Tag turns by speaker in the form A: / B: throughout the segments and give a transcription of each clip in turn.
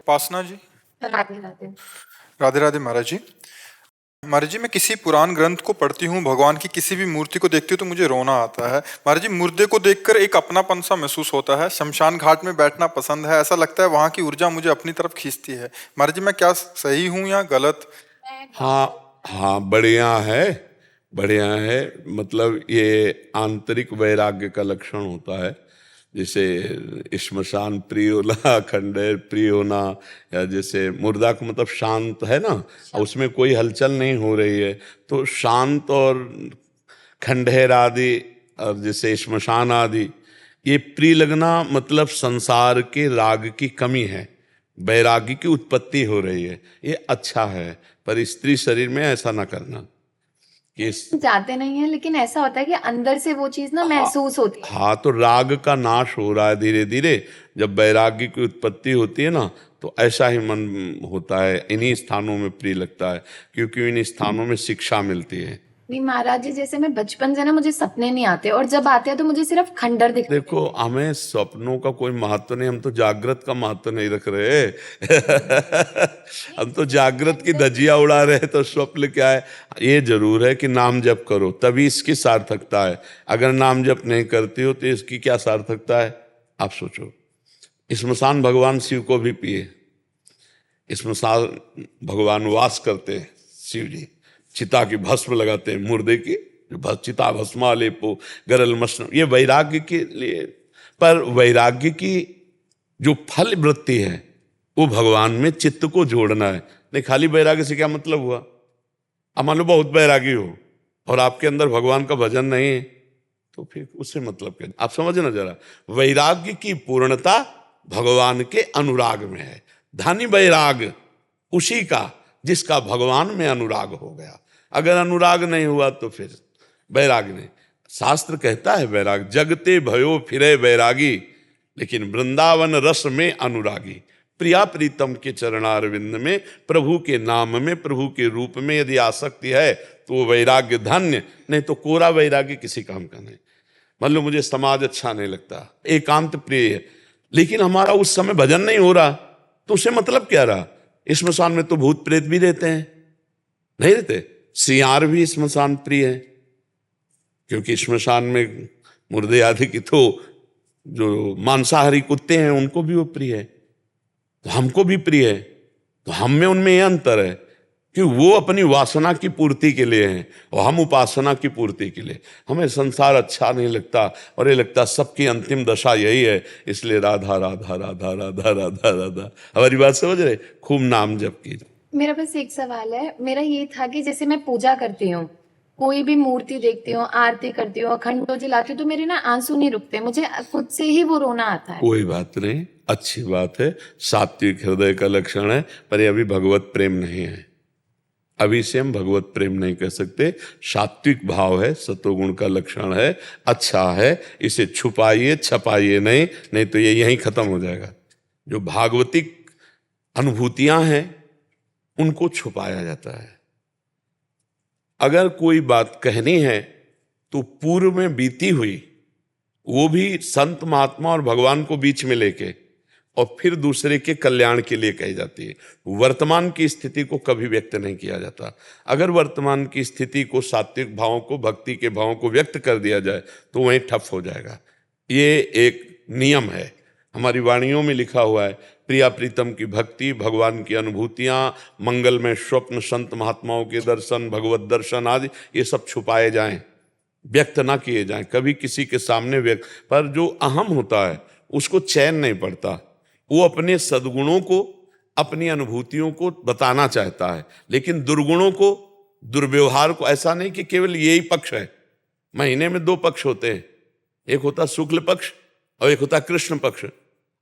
A: उपासना जी।
B: राधे राधे।
A: राधे राधे महाराज जी। महाराज जी, मैं किसी पुराण ग्रंथ को पढ़ती हूँ, भगवान की किसी भी मूर्ति को देखती हूँ तो मुझे रोना आता है। महाराज जी, मुर्दे को देखकर एक अपनापन सा महसूस होता है। शमशान घाट में बैठना पसंद है, ऐसा लगता है वहां की ऊर्जा मुझे अपनी तरफ खींचती है। महाराज जी, मैं क्या सही हूँ या गलत?
C: हाँ हाँ, बढ़िया है, बढ़िया है। मतलब ये आंतरिक वैराग्य का लक्षण होता है। जैसे श्मशान प्रिय होना, खंडेर प्रिय होना, या जैसे मुर्दा को मतलब शांत है ना, उसमें कोई हलचल नहीं हो रही है, तो शांत और खंडेर आदि और जैसे श्मशान आदि ये प्रिय लगना मतलब संसार के राग की कमी है, वैराग्य की उत्पत्ति हो रही है, ये अच्छा है। पर स्त्री शरीर में ऐसा ना करना।
B: जाते नहीं है, लेकिन ऐसा होता है कि अंदर से वो चीज ना महसूस होती है।
C: हाँ, तो राग का नाश हो रहा है धीरे धीरे। जब वैराग्य की उत्पत्ति होती है ना, तो ऐसा ही मन होता है, इन्हीं स्थानों में प्रिय लगता है, क्योंकि इन स्थानों में शिक्षा मिलती है।
B: नहीं महाराज जी, जैसे मैं बचपन से ना मुझे सपने नहीं आते, और जब आते हैं तो मुझे सिर्फ खंडर दिखते।
C: देखो, हमें सपनों का कोई महत्व नहीं, हम तो जागृत का महत्व नहीं रख रहे हम तो जागृत की धज्जियां उड़ा रहे हैं, तो स्वप्न क्या है? ये जरूर है कि नाम जप करो, तभी इसकी सार्थकता है। अगर नाम जप नहीं करते हो तो इसकी क्या सार्थकता है? आप सोचो। श्मशान भगवान शिव को भी पिए, श्मशान भगवान वास करते हैं शिव जी, चिता की भस्म लगाते हैं, मुर्दे की चिता भस्मा लेपो गरल मशन, ये वैराग्य के लिए। पर वैराग्य की जो फल वृत्ति है वो भगवान में चित्त को जोड़ना है। नहीं, खाली वैराग्य से क्या मतलब हुआ? अब मान लो बहुत वैरागी हो और आपके अंदर भगवान का भजन नहीं है, तो फिर उससे मतलब क्या? आप समझना जरा, वैराग्य की पूर्णता भगवान के अनुराग में है। धनी वैराग उसी का जिसका भगवान में अनुराग हो गया। अगर अनुराग नहीं हुआ तो फिर वैराग नहीं। शास्त्र कहता है वैराग जगते भयो फिरे वैरागी, लेकिन वृंदावन रस में अनुरागी। प्रिया प्रीतम के चरणारविंद में, प्रभु के नाम में, प्रभु के रूप में यदि आसक्ति है तो वैराग्य धन्य। नहीं तो कोरा वैराग्य किसी काम का नहीं। मान लो मुझे समाज अच्छा नहीं लगता, एकांत प्रिय है, लेकिन हमारा उस समय भजन नहीं हो रहा, तो उसे मतलब क्या रहा? स्मशान में तो भूत प्रेत भी रहते हैं, नहीं रहते? सियार भी स्मशान प्रिय है, क्योंकि स्मशान में मुर्दे आदि की तो जो मांसाहारी कुत्ते हैं उनको भी वो प्रिय है, तो हमको भी प्रिय है। तो हम में उनमें यह अंतर है कि वो अपनी वासना की पूर्ति के लिए हैं और हम उपासना की पूर्ति के लिए। हमें संसार अच्छा नहीं लगता और ये लगता सबकी अंतिम दशा यही है, इसलिए राधा राधा राधा राधा राधा राधा। हमारी बात समझ रहे? खूब नाम जप कीजिए।
B: मेरा बस एक सवाल है, मेरा ये था कि जैसे मैं पूजा करती हूँ, कोई भी मूर्ति देखती हूँ, आरती करती हूँ, अखंड जलाती हूँ, तो मेरे ना आंसू नहीं रुकते, मुझे खुद से ही वो रोना आता है।
C: कोई बात नहीं, अच्छी बात है, सात्विक हृदय का लक्षण है, पर ये अभी भगवत प्रेम नहीं है। अभी से हम भगवत प्रेम नहीं कह सकते, सात्विक भाव है, सतोगुण का लक्षण है, अच्छा है। इसे छुपाइए छपाइए नहीं, नहीं तो ये यहीं खत्म हो जाएगा। जो भागवतिक अनुभूतियां हैं उनको छुपाया जाता है। अगर कोई बात कहनी है तो पूर्व में बीती हुई, वो भी संत महात्मा और भगवान को बीच में लेके, और फिर दूसरे के कल्याण के लिए कही जाती है। वर्तमान की स्थिति को कभी व्यक्त नहीं किया जाता। अगर वर्तमान की स्थिति को, सात्विक भावों को, भक्ति के भावों को व्यक्त कर दिया जाए तो वहीं ठप हो जाएगा। ये एक नियम है, हमारी वाणियों में लिखा हुआ है। प्रिया प्रीतम की भक्ति, भगवान की अनुभूतियां, मंगलमय स्वप्न, संत महात्माओं के दर्शन, भगवत दर्शन आदि, ये सब छुपाए जाएं, व्यक्त ना किए जाएं कभी किसी के सामने व्यक्त। पर जो अहम होता है उसको चैन नहीं पड़ता, वो अपने सद्गुणों को, अपनी अनुभूतियों को बताना चाहता है, लेकिन दुर्गुणों को, दुर्व्यवहार को, ऐसा नहीं कि केवल यही पक्ष है। महीने में 2 पक्ष होते हैं, एक होता शुक्ल पक्ष और एक होता कृष्ण पक्ष।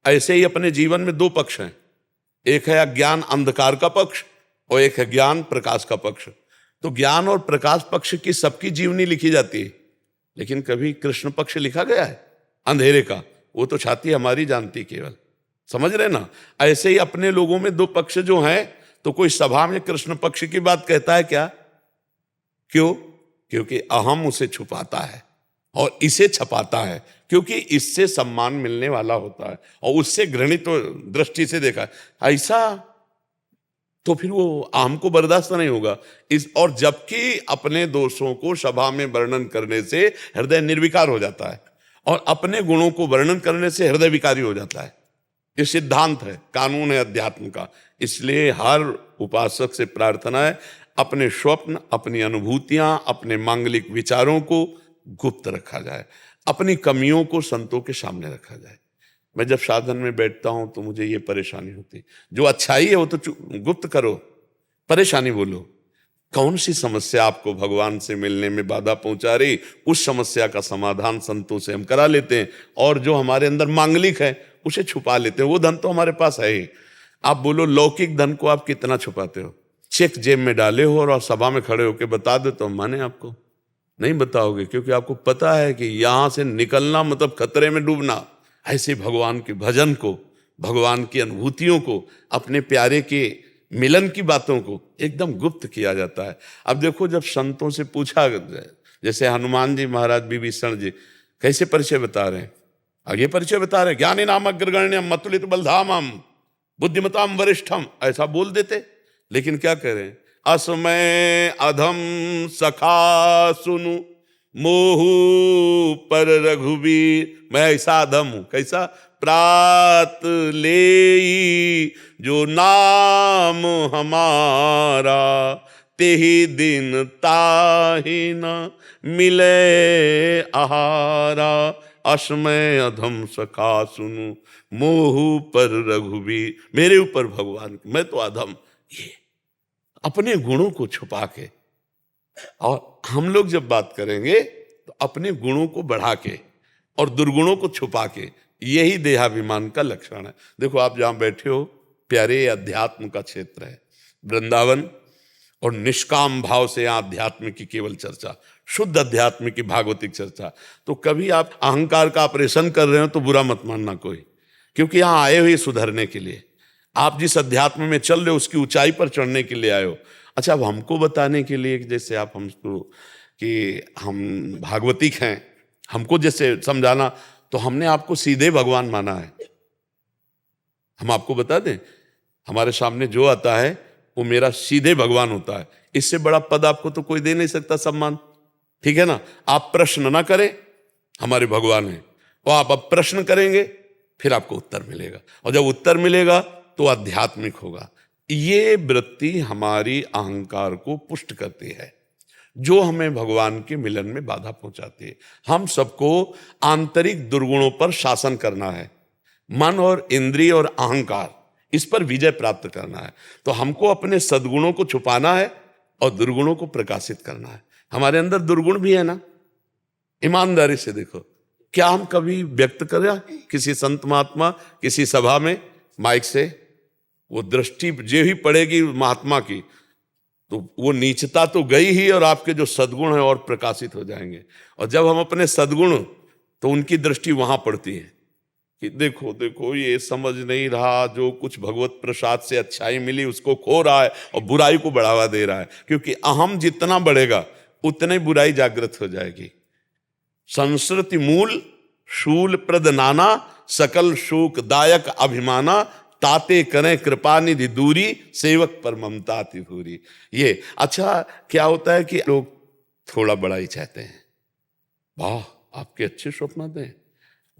C: ऐसे ही अपने जीवन में 2 पक्ष हैं, एक है अज्ञान अंधकार का पक्ष और एक है ज्ञान प्रकाश का पक्ष। तो ज्ञान और प्रकाश पक्ष की सबकी जीवनी लिखी जाती है, लेकिन कभी कृष्ण पक्ष लिखा गया है अंधेरे का? वो तो छाती हमारी जानती केवल, समझ रहे ना? ऐसे ही अपने लोगों में 2 पक्ष जो हैं, तो कोई सभा में कृष्ण पक्ष की बात कहता है क्या? क्यों? क्योंकि अहम उसे छुपाता है और इसे छपाता है, क्योंकि इससे सम्मान मिलने वाला होता है और उससे घृणित दृष्टि से देखा ऐसा, तो फिर वो अहम को बर्दाश्त नहीं होगा। और जबकि अपने दोषों को सभा में वर्णन करने से हृदय निर्विकार हो जाता है और अपने गुणों को वर्णन करने से हृदय विकारी हो जाता है। ये सिद्धांत है, कानून है अध्यात्म का। इसलिए हर उपासक से प्रार्थना है, अपने स्वप्न, अपनी अनुभूतियां, अपने मांगलिक विचारों को गुप्त रखा जाए, अपनी कमियों को संतों के सामने रखा जाए। मैं जब साधन में बैठता हूं तो मुझे ये परेशानी होती, जो अच्छाई है वो तो गुप्त करो, परेशानी बोलो। कौन सी समस्या आपको भगवान से मिलने में बाधा पहुंचा रही, उस समस्या का समाधान संतों से हम करा लेते हैं, और जो हमारे अंदर मांगलिक है उसे छुपा लेते हैं। वो धन तो हमारे पास है ही। आप बोलो लौकिक धन को आप कितना छुपाते हो? चेक जेब में डाले हो और सभा में खड़े होकर बता दो तो हम माने आपको? नहीं बताओगे, क्योंकि आपको पता है कि यहां से निकलना मतलब खतरे में डूबना। ऐसे भगवान के भजन को, भगवान की अनुभूतियों को, अपने प्यारे के मिलन की बातों को एकदम गुप्त किया जाता है। अब देखो, जब संतों से पूछा, जैसे हनुमान जी महाराज विभीषण जी कैसे परिचय बता रहे हैं, आगे परिचय बता रहे हैं, ज्ञानी नाम अग्रगण्यम मतुलित बलधामम बुद्धिमताम वरिष्ठम, ऐसा बोल देते। लेकिन क्या कह रहे हैं? असमय अधम सखा सुनु मोहु पर रघुवीर, मैं ऐसा अधम हूं। कैसा? प्रात ले जो नाम हमारा, तेहि दिन ताहि न मिले आहारा। असमय अधम सखा सुनु मोहु पर रघुवीर, मेरे ऊपर भगवान, मैं तो अधम। ये अपने गुणों को छुपा के, और हम लोग जब बात करेंगे तो अपने गुणों को बढ़ा के और दुर्गुणों को छुपा के, यही देहाभिमान का लक्षण है। देखो, आप जहां बैठे हो, प्यारे अध्यात्म का क्षेत्र है, वृंदावन, और निष्काम भाव से यहाँ अध्यात्म की केवल चर्चा, शुद्ध अध्यात्म की भागवतिक चर्चा। तो कभी आप अहंकार का ऑपरेशन कर रहे हो तो बुरा मत मानना कोई, क्योंकि यहाँ आए हुए सुधरने के लिए, आप जिस अध्यात्म में चल रहे हो उसकी ऊंचाई पर चढ़ने के लिए आए हो। अच्छा, अब हमको बताने के लिए, जैसे आप हमको कि हम भागवतिक हैं, हमको जैसे समझाना, तो हमने आपको सीधे भगवान माना है। हम आपको बता दें, हमारे सामने जो आता है वो मेरा सीधे भगवान होता है। इससे बड़ा पद आपको तो कोई दे नहीं सकता, सम्मान, ठीक है ना। आप प्रश्न ना करें, हमारे भगवान हैं, और आप अब प्रश्न करेंगे फिर आपको उत्तर मिलेगा, और जब उत्तर मिलेगा तो आध्यात्मिक होगा। ये वृत्ति हमारी अहंकार को पुष्ट करती है, जो हमें भगवान के मिलन में बाधा पहुंचाती है। हम सबको आंतरिक दुर्गुणों पर शासन करना है, मन और इंद्रिय और अहंकार, इस पर विजय प्राप्त करना है। तो हमको अपने सद्गुणों को छुपाना है और दुर्गुणों को प्रकाशित करना है। हमारे अंदर दुर्गुण भी है ना, ईमानदारी से देखो, क्या हम कभी व्यक्त करें किसी संत महात्मा, किसी सभा में माइक से, वो दृष्टि जे ही पड़ेगी महात्मा की तो वो नीचता तो गई ही, और आपके जो सद्गुण है और प्रकाशित हो जाएंगे। और जब हम अपने सद्गुण, तो उनकी दृष्टि वहां पड़ती है कि देखो देखो ये समझ नहीं रहा, जो कुछ भगवत प्रसाद से अच्छाई मिली उसको खो रहा है और बुराई को बढ़ावा दे रहा है। क्योंकि अहम जितना बढ़ेगा उतने बुराई जागृत हो जाएगी। संस्कृति मूल शूल प्रद नाना, सकल शोक दायक अभिमाना, ताते करें कृपा निधि दूरी, सेवक पर ममता अति भूरी। ये अच्छा क्या होता है कि लोग थोड़ा बड़ा ही चाहते हैं। वाह आपके अच्छे स्वप्न दें,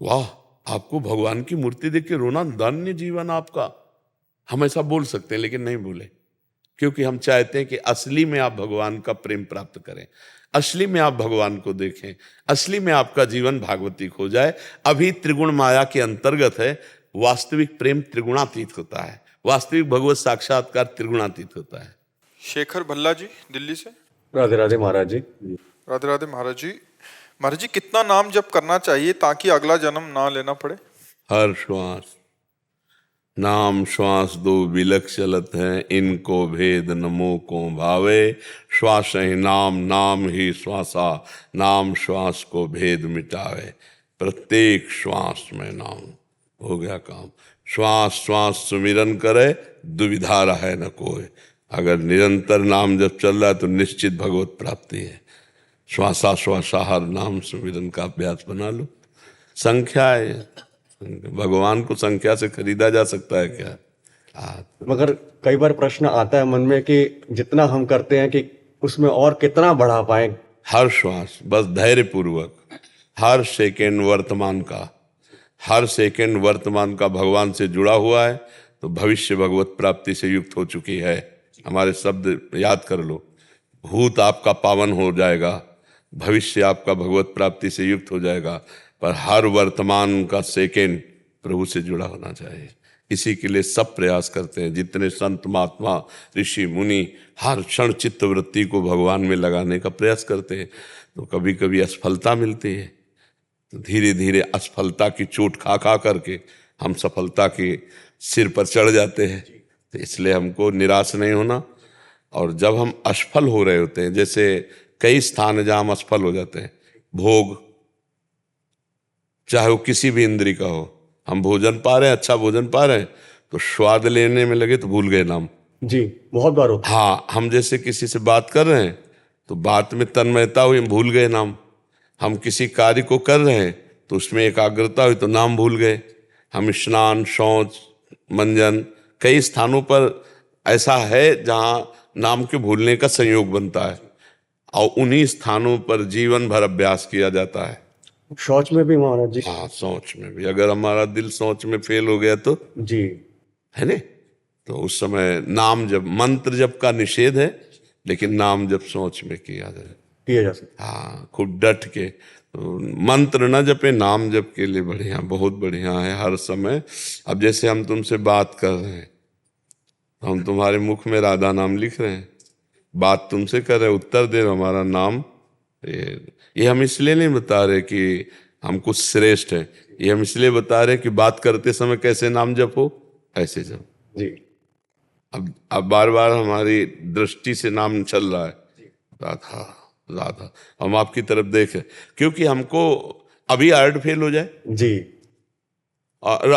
C: वाह आपको भगवान की मूर्ति देख के रोना, धन्य जीवन आपका। हम ऐसा बोल सकते हैं लेकिन नहीं बोले, क्योंकि हम चाहते हैं कि असली में आप भगवान का प्रेम प्राप्त करें, असली में आप भगवान को देखें, असली में आपका जीवन भागवतिक हो जाए। अभी त्रिगुण माया के अंतर्गत है, वास्तविक प्रेम त्रिगुणातीत होता है, वास्तविक भगवत साक्षात्कार त्रिगुणातीत होता है।
A: शेखर भल्ला जी दिल्ली से।
D: राधे राधे महाराज जी।
A: राधे राधे महाराज जी। महाराज जी, कितना नाम जप करना चाहिए ताकि अगला जन्म ना लेना पड़े?
C: हर श्वास नाम श्वास दो विलक चलत है, इनको भेद नमो को भावे, श्वास ही नाम नाम ही श्वासा, नाम श्वास को भेद मिटावे, प्रत्येक श्वास में नाम, हो गया काम। श्वास श्वास सुमिरन करे, दुविधा रहे न कोई। अगर निरंतर नाम जब चल रहा है तो निश्चित भगवत प्राप्ति है। श्वासा श्वासा हर नाम सुमिरन का अभ्यास बना लो। संख्या है, भगवान को संख्या से खरीदा जा सकता है क्या?
D: मगर कई बार प्रश्न आता है मन में कि जितना हम करते हैं कि उसमें और कितना बढ़ा पाए।
C: हर श्वास बस धैर्य पूर्वक, हर सेकेंड वर्तमान का, हर सेकेंड वर्तमान का भगवान से जुड़ा हुआ है तो भविष्य भगवत प्राप्ति से युक्त हो चुकी है। हमारे शब्द याद कर लो, भूत आपका पावन हो जाएगा, भविष्य आपका भगवत प्राप्ति से युक्त हो जाएगा, पर हर वर्तमान का सेकेंड प्रभु से जुड़ा होना चाहिए। इसी के लिए सब प्रयास करते हैं, जितने संत महात्मा ऋषि मुनि हर क्षण चित्त वृत्ति को भगवान में लगाने का प्रयास करते हैं। तो कभी कभी असफलता मिलती है, तो धीरे धीरे असफलता की चोट खा खा करके हम सफलता के सिर पर चढ़ जाते हैं। तो इसलिए हमको निराश नहीं होना। और जब हम असफल हो रहे होते हैं, जैसे कई स्थान जहाँ हम असफल हो जाते हैं, भोग चाहे वो किसी भी इंद्री का हो, हम भोजन पा रहे हैं, अच्छा भोजन पा रहे हैं, तो स्वाद लेने में लगे तो भूल गए नाम।
D: जी बहुत बार होता है।
C: हाँ, हम जैसे किसी से बात कर रहे हैं तो बात में तन्मयता हुई, भूल गए नाम। हम किसी कार्य को कर रहे हैं तो उसमें एकाग्रता हुई तो नाम भूल गए। हम स्नान शौच मंजन कई स्थानों पर ऐसा है जहाँ नाम के भूलने का संयोग बनता है, और उन्हीं स्थानों पर जीवन भर अभ्यास किया जाता है।
D: शौच में भी महाराज जी।
C: हाँ, सोच में भी। अगर हमारा दिल सोच में फेल हो गया तो
D: जी
C: है ने, तो उस समय नाम जब, मंत्र जप का निषेध है, लेकिन नाम जब सोच में किया
D: जा सकता।
C: हाँ, खूब डट के। तो मंत्र न जपे, नाम जप के लिए बढ़िया, बहुत बढ़िया है हर समय। अब जैसे हम तुमसे बात कर रहे हैं, हम तुम्हारे मुख में राधा नाम लिख रहे हैं, बात तुमसे कर रहे, उत्तर दे रहे, हमारा नाम। ये हम इसलिए नहीं बता रहे कि हम कुछ श्रेष्ठ हैं, ये हम इसलिए बता रहे कि बात करते समय कैसे नाम जपो, ऐसे जप।
D: जी
C: अब बार बार हमारी दृष्टि से नाम चल रहा है, राधा राधा, हम आपकी तरफ देखें, क्योंकि हमको अभी अर्ड फेल हो जाए
D: जी
C: और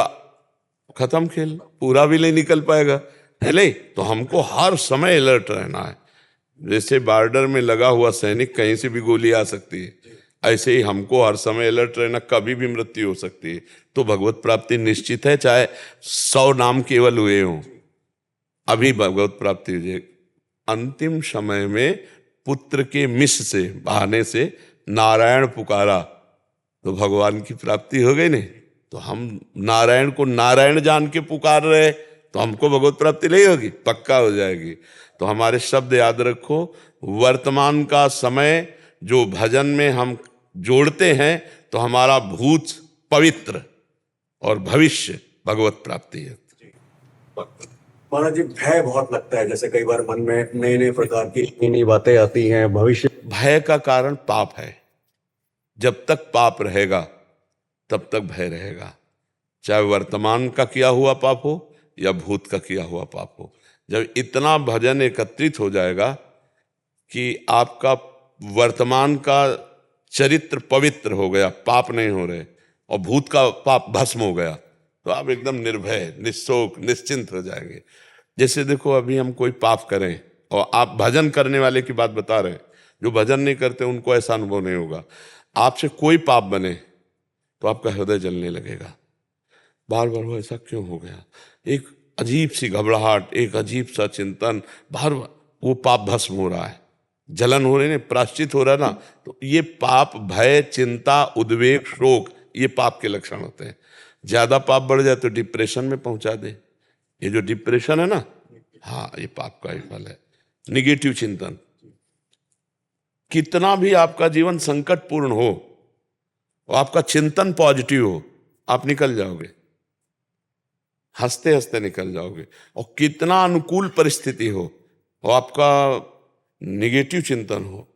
C: खत्म खेल, पूरा भी नहीं निकल पाएगा, है नहीं? तो हमको हर समय अलर्ट रहना है। जैसे बॉर्डर में लगा हुआ सैनिक, कहीं से भी गोली आ सकती है, ऐसे ही हमको हर समय अलर्ट रहना, कभी भी मृत्यु हो सकती है। तो भगवत प्राप्ति निश्चित है, चाहे 100 नाम केवल हुए हों, अभी भगवत प्राप्ति हो जाएगी। अंतिम समय में पुत्र के मिष से बहाने से नारायण पुकारा तो भगवान की प्राप्ति हो गई नहीं। तो हम नारायण को नारायण जान के पुकार रहे तो हमको भगवत प्राप्ति नहीं होगी, पक्का हो जाएगी। तो हमारे शब्द याद रखो, वर्तमान का समय जो भजन में हम जोड़ते हैं तो हमारा भूत पवित्र और भविष्य भगवत प्राप्ति है।
D: महाराज जी, भय बहुत लगता है, जैसे कई बार मन में नए नए प्रकार की नई नई बातें आती हैं, भविष्य।
C: भय का कारण पाप है। जब तक पाप रहेगा तब तक भय रहेगा, चाहे वर्तमान का किया हुआ पाप हो या भूत का किया हुआ पाप हो। जब इतना भजन एकत्रित हो जाएगा कि आपका वर्तमान का चरित्र पवित्र हो गया, पाप नहीं हो रहे, और भूत का पाप भस्म हो गया, तो आप एकदम निर्भय, निशोक, निश्चिंत हो जाएंगे। जैसे देखो, अभी हम कोई पाप करें और आप भजन करने वाले की बात बता रहे हैं, जो भजन नहीं करते उनको ऐसा अनुभव नहीं होगा। आपसे कोई पाप बने तो आपका हृदय जलने लगेगा, बार बार वो ऐसा क्यों हो गया, एक अजीब सी घबराहट, एक अजीब सा चिंतन, बार बार वो पाप भस्म हो रहा है, जलन हो रही है, प्रायश्चित हो रहा है ना। तो ये पाप, भय, चिंता, उद्वेग, शोक, ये पाप के लक्षण होते हैं। ज्यादा पाप बढ़ जाए तो डिप्रेशन में पहुंचा दे। ये जो डिप्रेशन है ना, हाँ, ये पाप का ही फल है। निगेटिव चिंतन, कितना भी आपका जीवन संकटपूर्ण हो और आपका चिंतन पॉजिटिव हो, आप निकल जाओगे, हंसते हंसते निकल जाओगे। और कितना अनुकूल परिस्थिति हो और आपका निगेटिव चिंतन हो,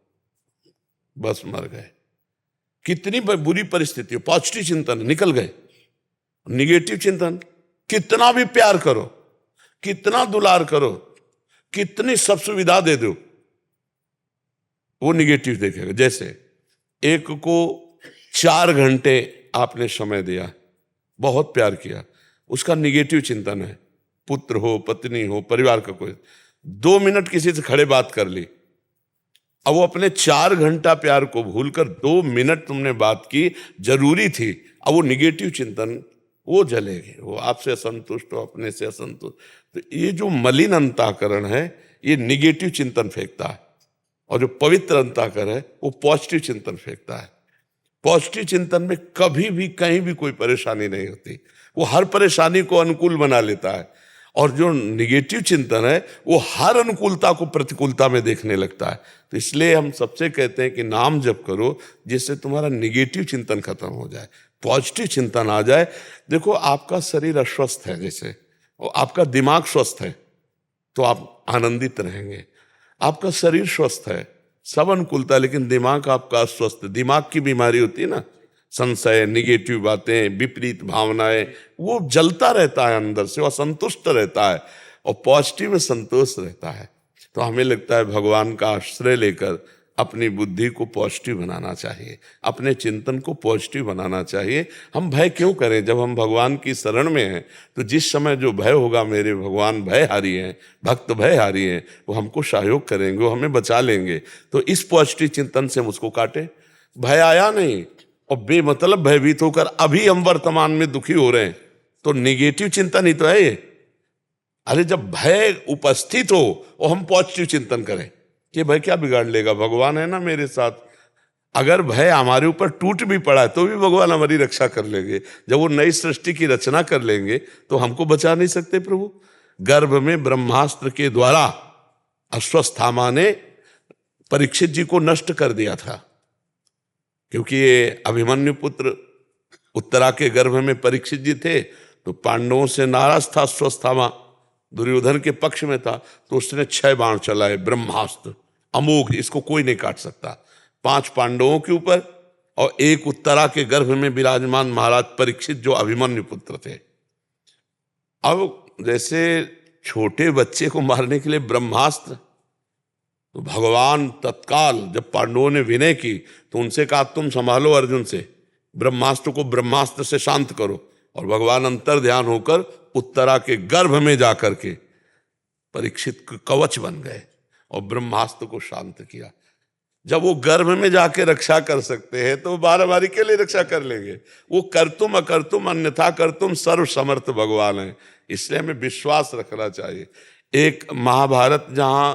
C: बस मर गए। कितनी बुरी परिस्थिति हो, पॉजिटिव चिंतन, निकल गए। निगेटिव चिंतन, कितना भी प्यार करो, कितना दुलार करो, कितनी सब सुविधा दे दो, वो निगेटिव देखेगा। जैसे एक को 4 घंटे आपने समय दिया, बहुत प्यार किया, उसका निगेटिव चिंतन है, पुत्र हो, पत्नी हो, परिवार का कोई, 2 मिनट किसी से खड़े बात कर ली, अब वो अपने 4 घंटा प्यार को भूलकर 2 मिनट तुमने बात की, जरूरी थी, अब वो निगेटिव चिंतन, वो जलेगी, वो आपसे असंतुष्ट हो, अपने से असंतुष्ट। तो ये जो मलिन अंतःकरण है, ये निगेटिव चिंतन फेंकता है, और जो पवित्र अंतःकरण है वो पॉजिटिव चिंतन फेंकता है। पॉजिटिव चिंतन में कभी भी कहीं भी कोई परेशानी नहीं होती, वो हर परेशानी को अनुकूल बना लेता है। और जो निगेटिव चिंतन है वो हर अनुकूलता को प्रतिकूलता में देखने लगता है। तो इसलिए हम सबसे कहते हैं कि नाम जप करो, जिससे तुम्हारा निगेटिव चिंतन खत्म हो जाए, पॉजिटिव चिंतन आ जाए। देखो, आपका शरीर अस्वस्थ है जैसे, और आपका दिमाग स्वस्थ है तो आप आनंदित रहेंगे। आपका शरीर स्वस्थ है, सब अनुकूलता, लेकिन दिमाग आपका अस्वस्थ, दिमाग की बीमारी होती है ना, संशय, निगेटिव बातें, विपरीत भावनाएं, वो जलता रहता है अंदर से, वो असंतुष्ट रहता है, और पॉजिटिव में संतोष रहता है। तो हमें लगता है भगवान का आश्रय लेकर अपनी बुद्धि को पॉजिटिव बनाना चाहिए, अपने चिंतन को पॉजिटिव बनाना चाहिए। हम भय क्यों करें जब हम भगवान की शरण में हैं? तो जिस समय जो भय होगा, मेरे भगवान भयहारी हैं, भक्त भयहारी हैं, वो हमको सहयोग करेंगे, वो हमें बचा लेंगे। तो इस पॉजिटिव चिंतन से हम उसको काटें। भय आया नहीं और बेमतलब भयभीत होकर अभी हम वर्तमान में दुखी हो रहे हैं, तो निगेटिव चिंतन ही तो है ये। अरे जब भय उपस्थित हो और हम पॉजिटिव चिंतन करें कि भय क्या बिगाड़ लेगा, भगवान है ना मेरे साथ। अगर भय हमारे ऊपर टूट भी पड़ा है तो भी भगवान हमारी रक्षा कर लेंगे। जब वो नई सृष्टि की रचना कर लेंगे तो हमको बचा नहीं सकते प्रभु। गर्भ में ब्रह्मास्त्र के द्वारा अश्वत्थामा ने परीक्षित जी को नष्ट कर दिया था, क्योंकि ये अभिमन्यु पुत्र उत्तरा के गर्भ में परीक्षित जी थे, तो पांडवों से नाराज था अश्वत्थामा, दुर्योधन के पक्ष में था, तो उसने 6 बाण चलाए, ब्रह्मास्त्र अमोघ, इसको कोई नहीं काट सकता। 5 पांडवों के ऊपर और 1 उत्तरा के गर्भ में विराजमान महाराज परीक्षित जो अभिमन्यु पुत्र थे। अब जैसे छोटे बच्चे को मारने के लिए ब्रह्मास्त्र, तो भगवान तत्काल जब पांडवों ने विनय की तो उनसे कहा तुम संभालो अर्जुन से, ब्रह्मास्त्र को ब्रह्मास्त्र से शांत करो। और भगवान अंतर ध्यान होकर उत्तरा के गर्भ में जाकर के परीक्षित कवच बन गए और ब्रह्मास्त्र को शांत किया। जब वो गर्भ में जाके रक्षा कर सकते हैं तो बारी के लिए रक्षा कर लेंगे। वो करतुम अकर्तुम अन्यथा करतुम सर्व समर्थ भगवान है, इसलिए हमें विश्वास रखना चाहिए। एक महाभारत जहां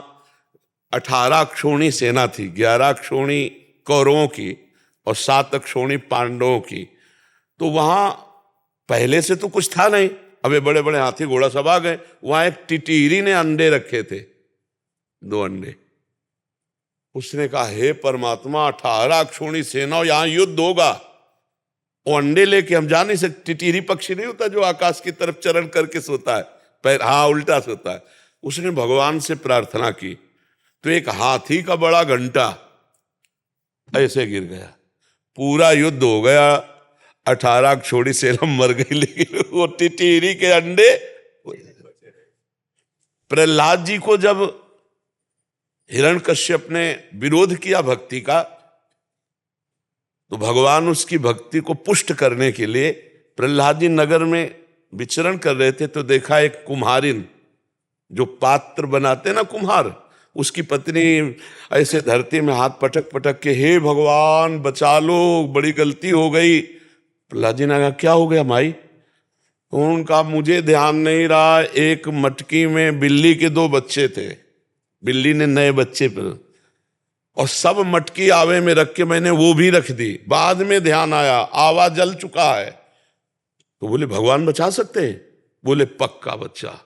C: 18 अक्षौणी सेना थी, 11 अक्षौणी कौरवों की और 7 अक्षौणी पांडवों की, तो वहां पहले से तो कुछ था नहीं, अबे बड़े बड़े हाथी घोड़ा सब आ गए। वहां एक टिटीरी ने अंडे रखे थे, 2 अंडे। उसने कहा, हे परमात्मा, 18 अक्षौणी सेना, यहां युद्ध होगा, वो अंडे लेके हम जा नहीं सकते। टिटीरी पक्षी नहीं होता जो आकाश की तरफ चरण करके सोता है, पैर उल्टा सोता है। उसने भगवान से प्रार्थना की तो एक हाथी का बड़ा घंटा ऐसे गिर गया, पूरा युद्ध हो गया, 18 अक्षौणी सेना मर गई, लेकिन वो टिटीरी के अंडे। प्रहलाद जी को जब हिरण्यकश्यप ने विरोध किया भक्ति का, तो भगवान उसकी भक्ति को पुष्ट करने के लिए प्रहलाद जी नगर में विचरण कर रहे थे, तो देखा एक कुम्हारिन, जो पात्र बनाते ना कुम्हार, उसकी पत्नी ऐसे धरती में हाथ पटक पटक के, हे भगवान बचा लो, बड़ी गलती हो गई। प्रहलाद जी ने कहा, क्या हो गया माई? उनका मुझे ध्यान नहीं रहा, एक मटकी में बिल्ली के 2 बच्चे थे, बिल्ली ने नए बच्चे पर, और सब मटकी आवे में रख के मैंने वो भी रख दी, बाद में ध्यान आया आवा जल चुका है। तो बोले, भगवान बचा सकते हैं? बोले, पक्का बच्चा,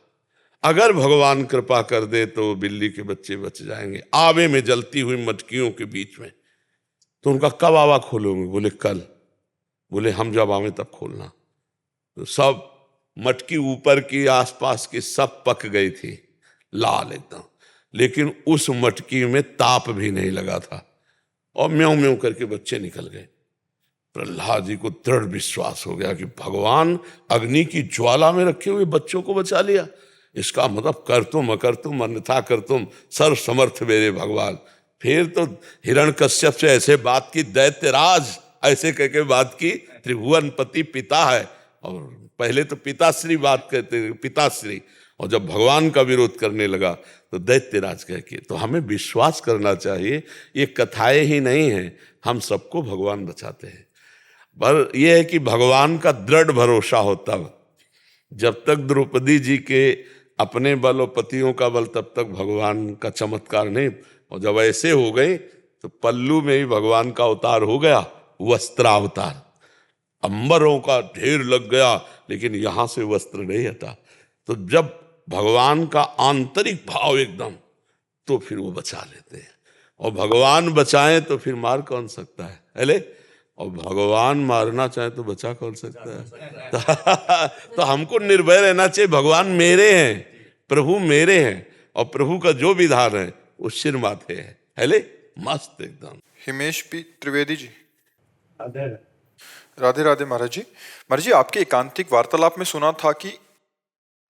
C: अगर भगवान कृपा कर दे तो बिल्ली के बच्चे बच जाएंगे, आवे में जलती हुई मटकियों के बीच में। तो उनका, कब आवा खोलोगे? बोले, कल। बोले, हम जब आवे तब खोलना। तो सब मटकी ऊपर की आसपास की सब पक गई थी, लाल एकदम, लेकिन उस मटकी में ताप भी नहीं लगा था, और म्यों म्यों करके बच्चे निकल गए। प्रहलाद जी को दृढ़ विश्वास हो गया कि भगवान अग्नि की ज्वाला में रखे हुए बच्चों को बचा लिया, इसका मतलब कर तुम अकर तुम अन्यथा कर तुम, सर्व समर्थ मेरे भगवान। फिर तो हिरण्यकश्यप से ऐसे बात की, दैत्यराज ऐसे कह के बात की, त्रिभुवनपति पिता है, और पहले तो पिताश्री बात कहते, पिताश्री, और जब भगवान का विरोध करने लगा तो दैत्यराज कह के। तो हमें विश्वास करना चाहिए, ये कथाएं ही नहीं हैं, हम सबको भगवान बचाते हैं। पर यह है कि भगवान का दृढ़ भरोसा होता है। जब तक द्रौपदी जी के अपने बल और पतियों का बल, तब तक भगवान का चमत्कार नहीं। और जब ऐसे हो गई तो पल्लू में ही भगवान का अवतार हो गया, वस्त्रावतार। अंबरों का ढेर लग गया, लेकिन यहां से वस्त्र नहीं हटा। तो जब भगवान का आंतरिक भाव एकदम, तो फिर वो बचा लेते हैं। और भगवान बचाएं तो फिर मार कौन सकता है? अरे, और भगवान मारना चाहे तो बचा कौन सकता है? तो हमको निर्भय रहना चाहिए, भगवान मेरे हैं, प्रभु मेरे हैं, और प्रभु का जो विधान है वो सिर माथे है। हेले, मस्त एकदम।
A: हिमेश पी त्रिवेदी जी, राधे राधे महाराज जी। महाराज जी, आपके एकांतिक वार्तालाप में सुना था कि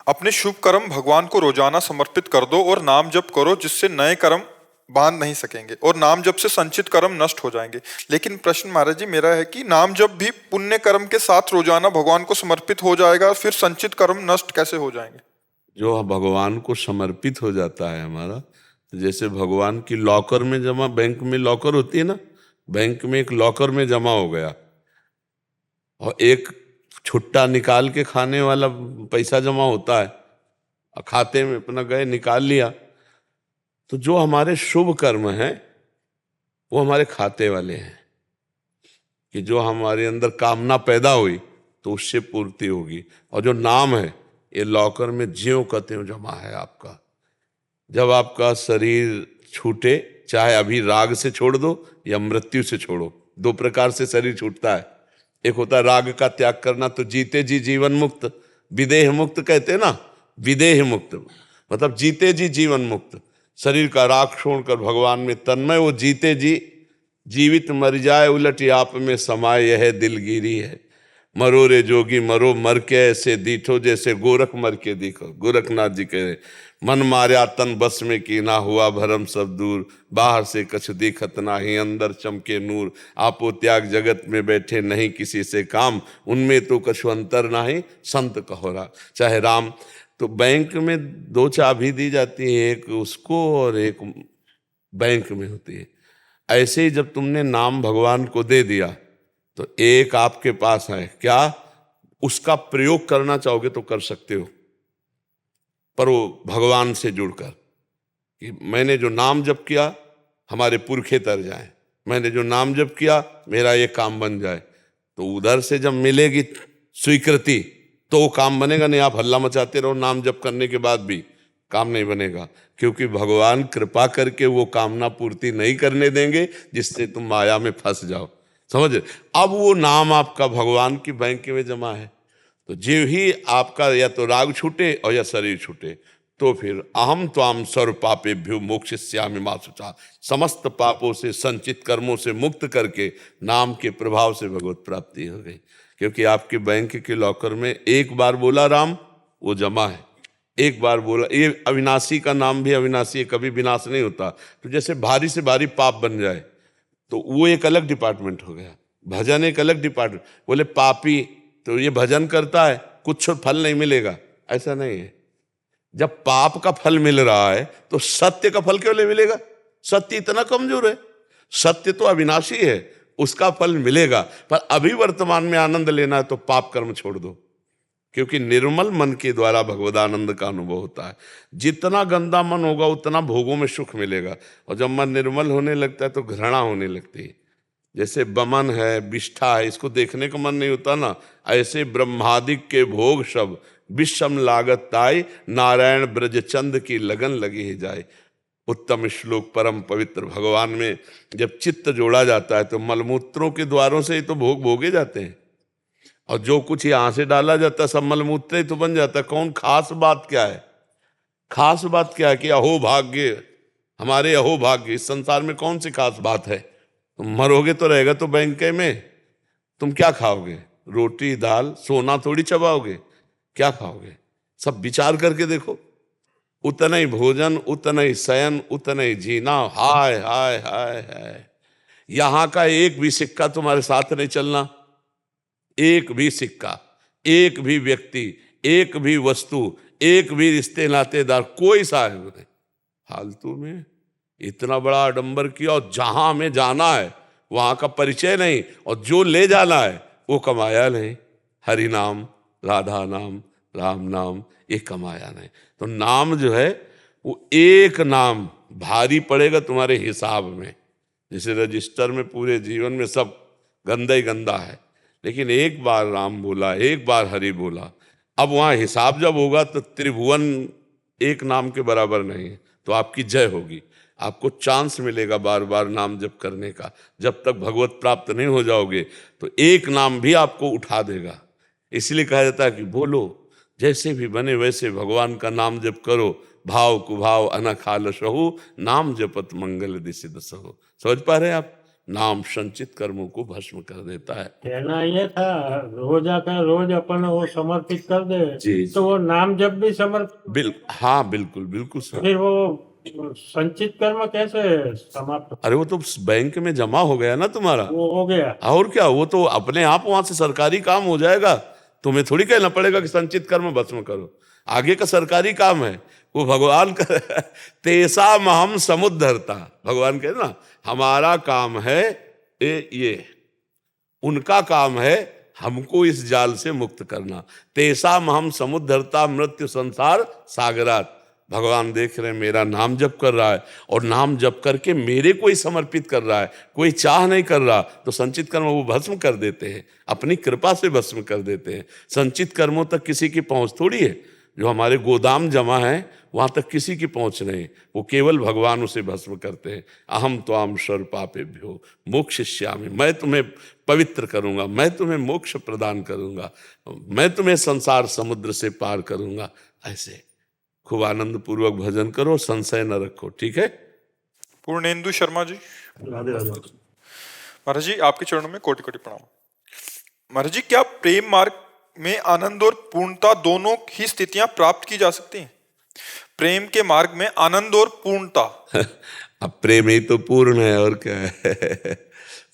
A: अपने शुभ कर्म भगवान को रोजाना समर्पित कर दो और नाम जप करो, जिससे नए कर्म बांध नहीं सकेंगे और नाम जप से संचित कर्म नष्ट हो जाएंगे। लेकिन प्रश्न महाराज जी मेरा है कि नाम जप भी पुण्य कर्म के साथ रोजाना भगवान को समर्पित हो जाएगा, फिर संचित कर्म नष्ट कैसे हो जाएंगे?
C: जो भगवान को समर्पित हो जाता है हमारा, जैसे भगवान की लॉकर में जमा, बैंक में लॉकर होती है ना, बैंक में एक लॉकर में जमा हो गया, और एक छुट्टा निकाल के खाने वाला पैसा जमा होता है, खाते में अपना गए निकाल लिया। तो जो हमारे शुभ कर्म हैं वो हमारे खाते वाले हैं, कि जो हमारे अंदर कामना पैदा हुई तो उससे पूर्ति होगी। और जो नाम है ये लॉकर में ज्यों का त्यों जमा है आपका। जब आपका शरीर छूटे, चाहे अभी राग से छोड़ दो या मृत्यु से छोड़ो, 2 प्रकार से शरीर छूटता है। एक होता है राग का त्याग करना, तो जीते जी जीवन मुक्त, विदेह मुक्त कहते हैं ना, विदेह मुक्त मतलब जीते जी जीवन मुक्त। शरीर का राग छोड़कर भगवान में तन्मय, वो जीते जी जीवित मर जाए उलट आप में समाये, यह दिलगिरी है। मरो रे जोगी मरो मर के, ऐसे दीठो जैसे गोरख मर के दिखो। गोरखनाथ जी कह रहे, मन मार्या तन बस में की ना हुआ भरम सब दूर, बाहर से कछ दिखत नाही अंदर चमके नूर। आपो त्याग जगत में बैठे नहीं किसी से काम, उनमें तो कछु अंतर नाही संत कहोरा। चाहे राम, तो बैंक में 2 चाबी दी जाती है, एक उसको और एक बैंक में होती है। ऐसे ही जब तुमने नाम भगवान को दे दिया तो एक आपके पास है, क्या उसका प्रयोग करना चाहोगे तो कर सकते हो। पर वो भगवान से जुड़कर कि मैंने जो नाम जप किया हमारे पुरखे तर जाएं, मैंने जो नाम जप किया मेरा ये काम बन जाए। तो उधर से जब मिलेगी स्वीकृति तो वो काम बनेगा, नहीं आप हल्ला मचाते रहो नाम जप करने के बाद भी काम नहीं बनेगा, क्योंकि भगवान कृपा करके वो कामना पूर्ति नहीं करने देंगे जिससे तुम माया में फंस जाओ। समझ रहे? अब वो नाम आपका भगवान की बैंक में जमा है, तो जीव ही आपका या तो राग छूटे और या शरीर छूटे, तो फिर अहम त्वाम सर्व पापेभ्यो मोक्षयिष्यामि मा शुचा, समस्त पापों से संचित कर्मों से मुक्त करके नाम के प्रभाव से भगवत प्राप्ति हो गई। क्योंकि आपके बैंक के लॉकर में एक बार बोला राम वो जमा है, एक बार बोला। ये अविनाशी का नाम भी अविनाशी है, कभी विनाश नहीं होता। तो जैसे भारी से भारी पाप बन जाए तो वो एक अलग डिपार्टमेंट हो गया, भजन एक अलग डिपार्टमेंट। बोले पापी तो ये भजन करता है कुछ फल नहीं मिलेगा, ऐसा नहीं है। जब पाप का फल मिल रहा है तो सत्य का फल क्यों नहीं मिलेगा? सत्य इतना कमजोर है, सत्य तो अविनाशी है, उसका फल मिलेगा। पर अभी वर्तमान में आनंद लेना है तो पाप कर्म छोड़ दो, क्योंकि निर्मल मन के द्वारा भगवदानंद का अनुभव होता है। जितना गंदा मन होगा उतना भोगों में सुख मिलेगा, और जब मन निर्मल होने लगता है तो घृणा होने लगती है। जैसे बमन है, विष्ठा है, इसको देखने का मन नहीं होता ना, ऐसे ब्रह्मादिक के भोग सब विषम लागत ताई, नारायण ब्रजचंद की लगन लगी ही जाए। उत्तम श्लोक परम पवित्र। भगवान में जब चित्त जोड़ा जाता है तो मलमूत्रों के द्वारों से ही तो भोग भोगे जाते हैं, और जो कुछ यहाँ से डाला जाता है सब मलमूत्र ही तो बन जाता है। कौन खास बात क्या है? खास बात क्या है कि अहो भाग्य, हमारे अहो भाग्य। इस संसार में कौन सी खास बात है? तुम मरोगे तो रहेगा तो बैंक में, तुम क्या खाओगे? रोटी दाल, सोना थोड़ी चबाओगे, क्या खाओगे? सब विचार करके देखो। उतना ही भोजन, उतना ही शयन, उतना ही जीना। हाय हाय हाय हाय, यहाँ का एक भी सिक्का तुम्हारे साथ नहीं चलना, एक भी सिक्का, एक भी व्यक्ति, एक भी वस्तु, एक भी रिश्ते नातेदार, कोई साहेब नहीं। फालतू में इतना बड़ा आडंबर किया, और जहां हमें जाना है वहां का परिचय नहीं, और जो ले जाना है वो कमाया नहीं। हरि नाम, राधा नाम, राम नाम, ये कमाया नहीं। तो नाम जो है वो एक नाम भारी पड़ेगा तुम्हारे हिसाब में। जैसे रजिस्टर में पूरे जीवन में सब गंदा ही गंदा है, लेकिन एक बार राम बोला, एक बार हरि बोला, अब वहाँ हिसाब जब होगा तो त्रिभुवन एक नाम के बराबर नहीं है। तो आपकी जय होगी, आपको चांस मिलेगा बार बार नाम जप करने का। जब तक भगवत प्राप्त नहीं हो जाओगे तो एक नाम भी आपको उठा देगा। इसलिए कहा जाता है कि बोलो, जैसे भी बने वैसे भगवान का नाम जप करो। भाव कुभाव अनखालसहु, नाम जपत मंगल दिशि दसहु। समझ पा रहे हैं आप? नाम संचित कर्मों को भस्म कर देता है।
E: कहना ये था, रोज आकर रोज अपन वो समर्पित कर दे
C: जी।
E: तो वो नाम जब भी समर्पित,
C: हाँ बिल्कुल बिल्कुल सर।
E: फिर वो संचित कर्म कैसे समाप्त?
C: अरे वो तो बैंक में जमा हो गया ना तुम्हारा,
E: वो हो गया।
C: और क्या, वो तो अपने आप वहां से सरकारी काम हो जाएगा। तुम्हें थोड़ी कहना पड़ेगा कि संचित कर्म भस्म करो, आगे का सरकारी काम है वो भगवान का। तेसा महम समुद्धरता, भगवान कहे ना हमारा काम है ये, उनका काम है हमको इस जाल से मुक्त करना। तेसा महम समुद्धरता मृत्यु संसार सागरात। भगवान देख रहे हैं मेरा नाम जप कर रहा है, और नाम जप करके मेरे को ही समर्पित कर रहा है, कोई चाह नहीं कर रहा, तो संचित कर्म वो भस्म कर देते हैं, अपनी कृपा से भस्म कर देते हैं। संचित कर्मों तक किसी की पहुंच थोड़ी है, जो हमारे गोदाम जमा है वहां तक किसी की पहुंच नहीं, वो केवल भगवान उसे भस्म करते हैं। अहम त्वाम सर्व पापेभ्यो मोक्षयिष्यामि, मैं तुम्हें पवित्र करूंगा, मैं तुम्हें मोक्ष प्रदान करूंगा, मैं तुम्हें संसार समुद्र से पार करूंगा। ऐसे खूब आनंद पूर्वक भजन करो, संशय न रखो, ठीक है?
A: पूर्णेंदु शर्मा जी।
D: राधे राधे।
A: महाराज जी आपके चरणों में कोटि कोटि प्रणाम। महाराज जी, क्या प्रेम मार्ग में आनंद और पूर्णता दोनों ही स्थितियां प्राप्त की जा सकती हैं? प्रेम के मार्ग में आनंद और पूर्णता।
C: अब प्रेम ही तो पूर्ण है, और क्या है?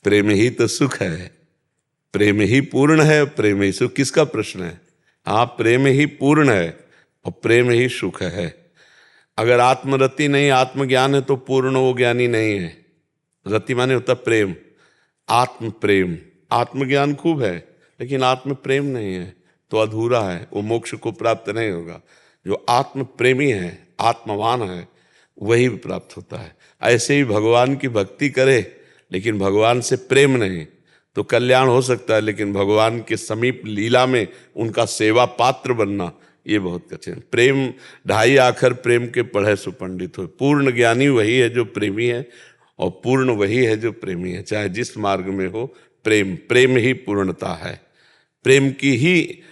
C: प्रेम ही तो सुख है, प्रेम ही पूर्ण है, प्रेम ही सुख। किसका प्रश्न है? हाँ, प्रेम ही पूर्ण है और प्रेम ही सुख है। अगर आत्मरति नहीं, आत्मज्ञान है तो पूर्ण वो ज्ञानी नहीं है। रति माने होता प्रेम, आत्म प्रेम। आत्मज्ञान खूब है लेकिन आत्म प्रेम नहीं है तो अधूरा है, वो मोक्ष को प्राप्त नहीं होगा। जो आत्म प्रेमी है, आत्मवान है, वही प्राप्त होता है। ऐसे ही भगवान की भक्ति करे लेकिन भगवान से प्रेम नहीं तो कल्याण हो सकता है, लेकिन भगवान के समीप लीला में उनका सेवा पात्र बनना ये बहुत कठिन। प्रेम ढाई आखर प्रेम के पढ़े सो पंडित हो। पूर्ण ज्ञानी वही है जो प्रेमी है, और पूर्ण वही है जो प्रेमी है। चाहे जिस मार्ग में हो, प्रेम प्रेम ही पूर्णता है। प्रेम की ही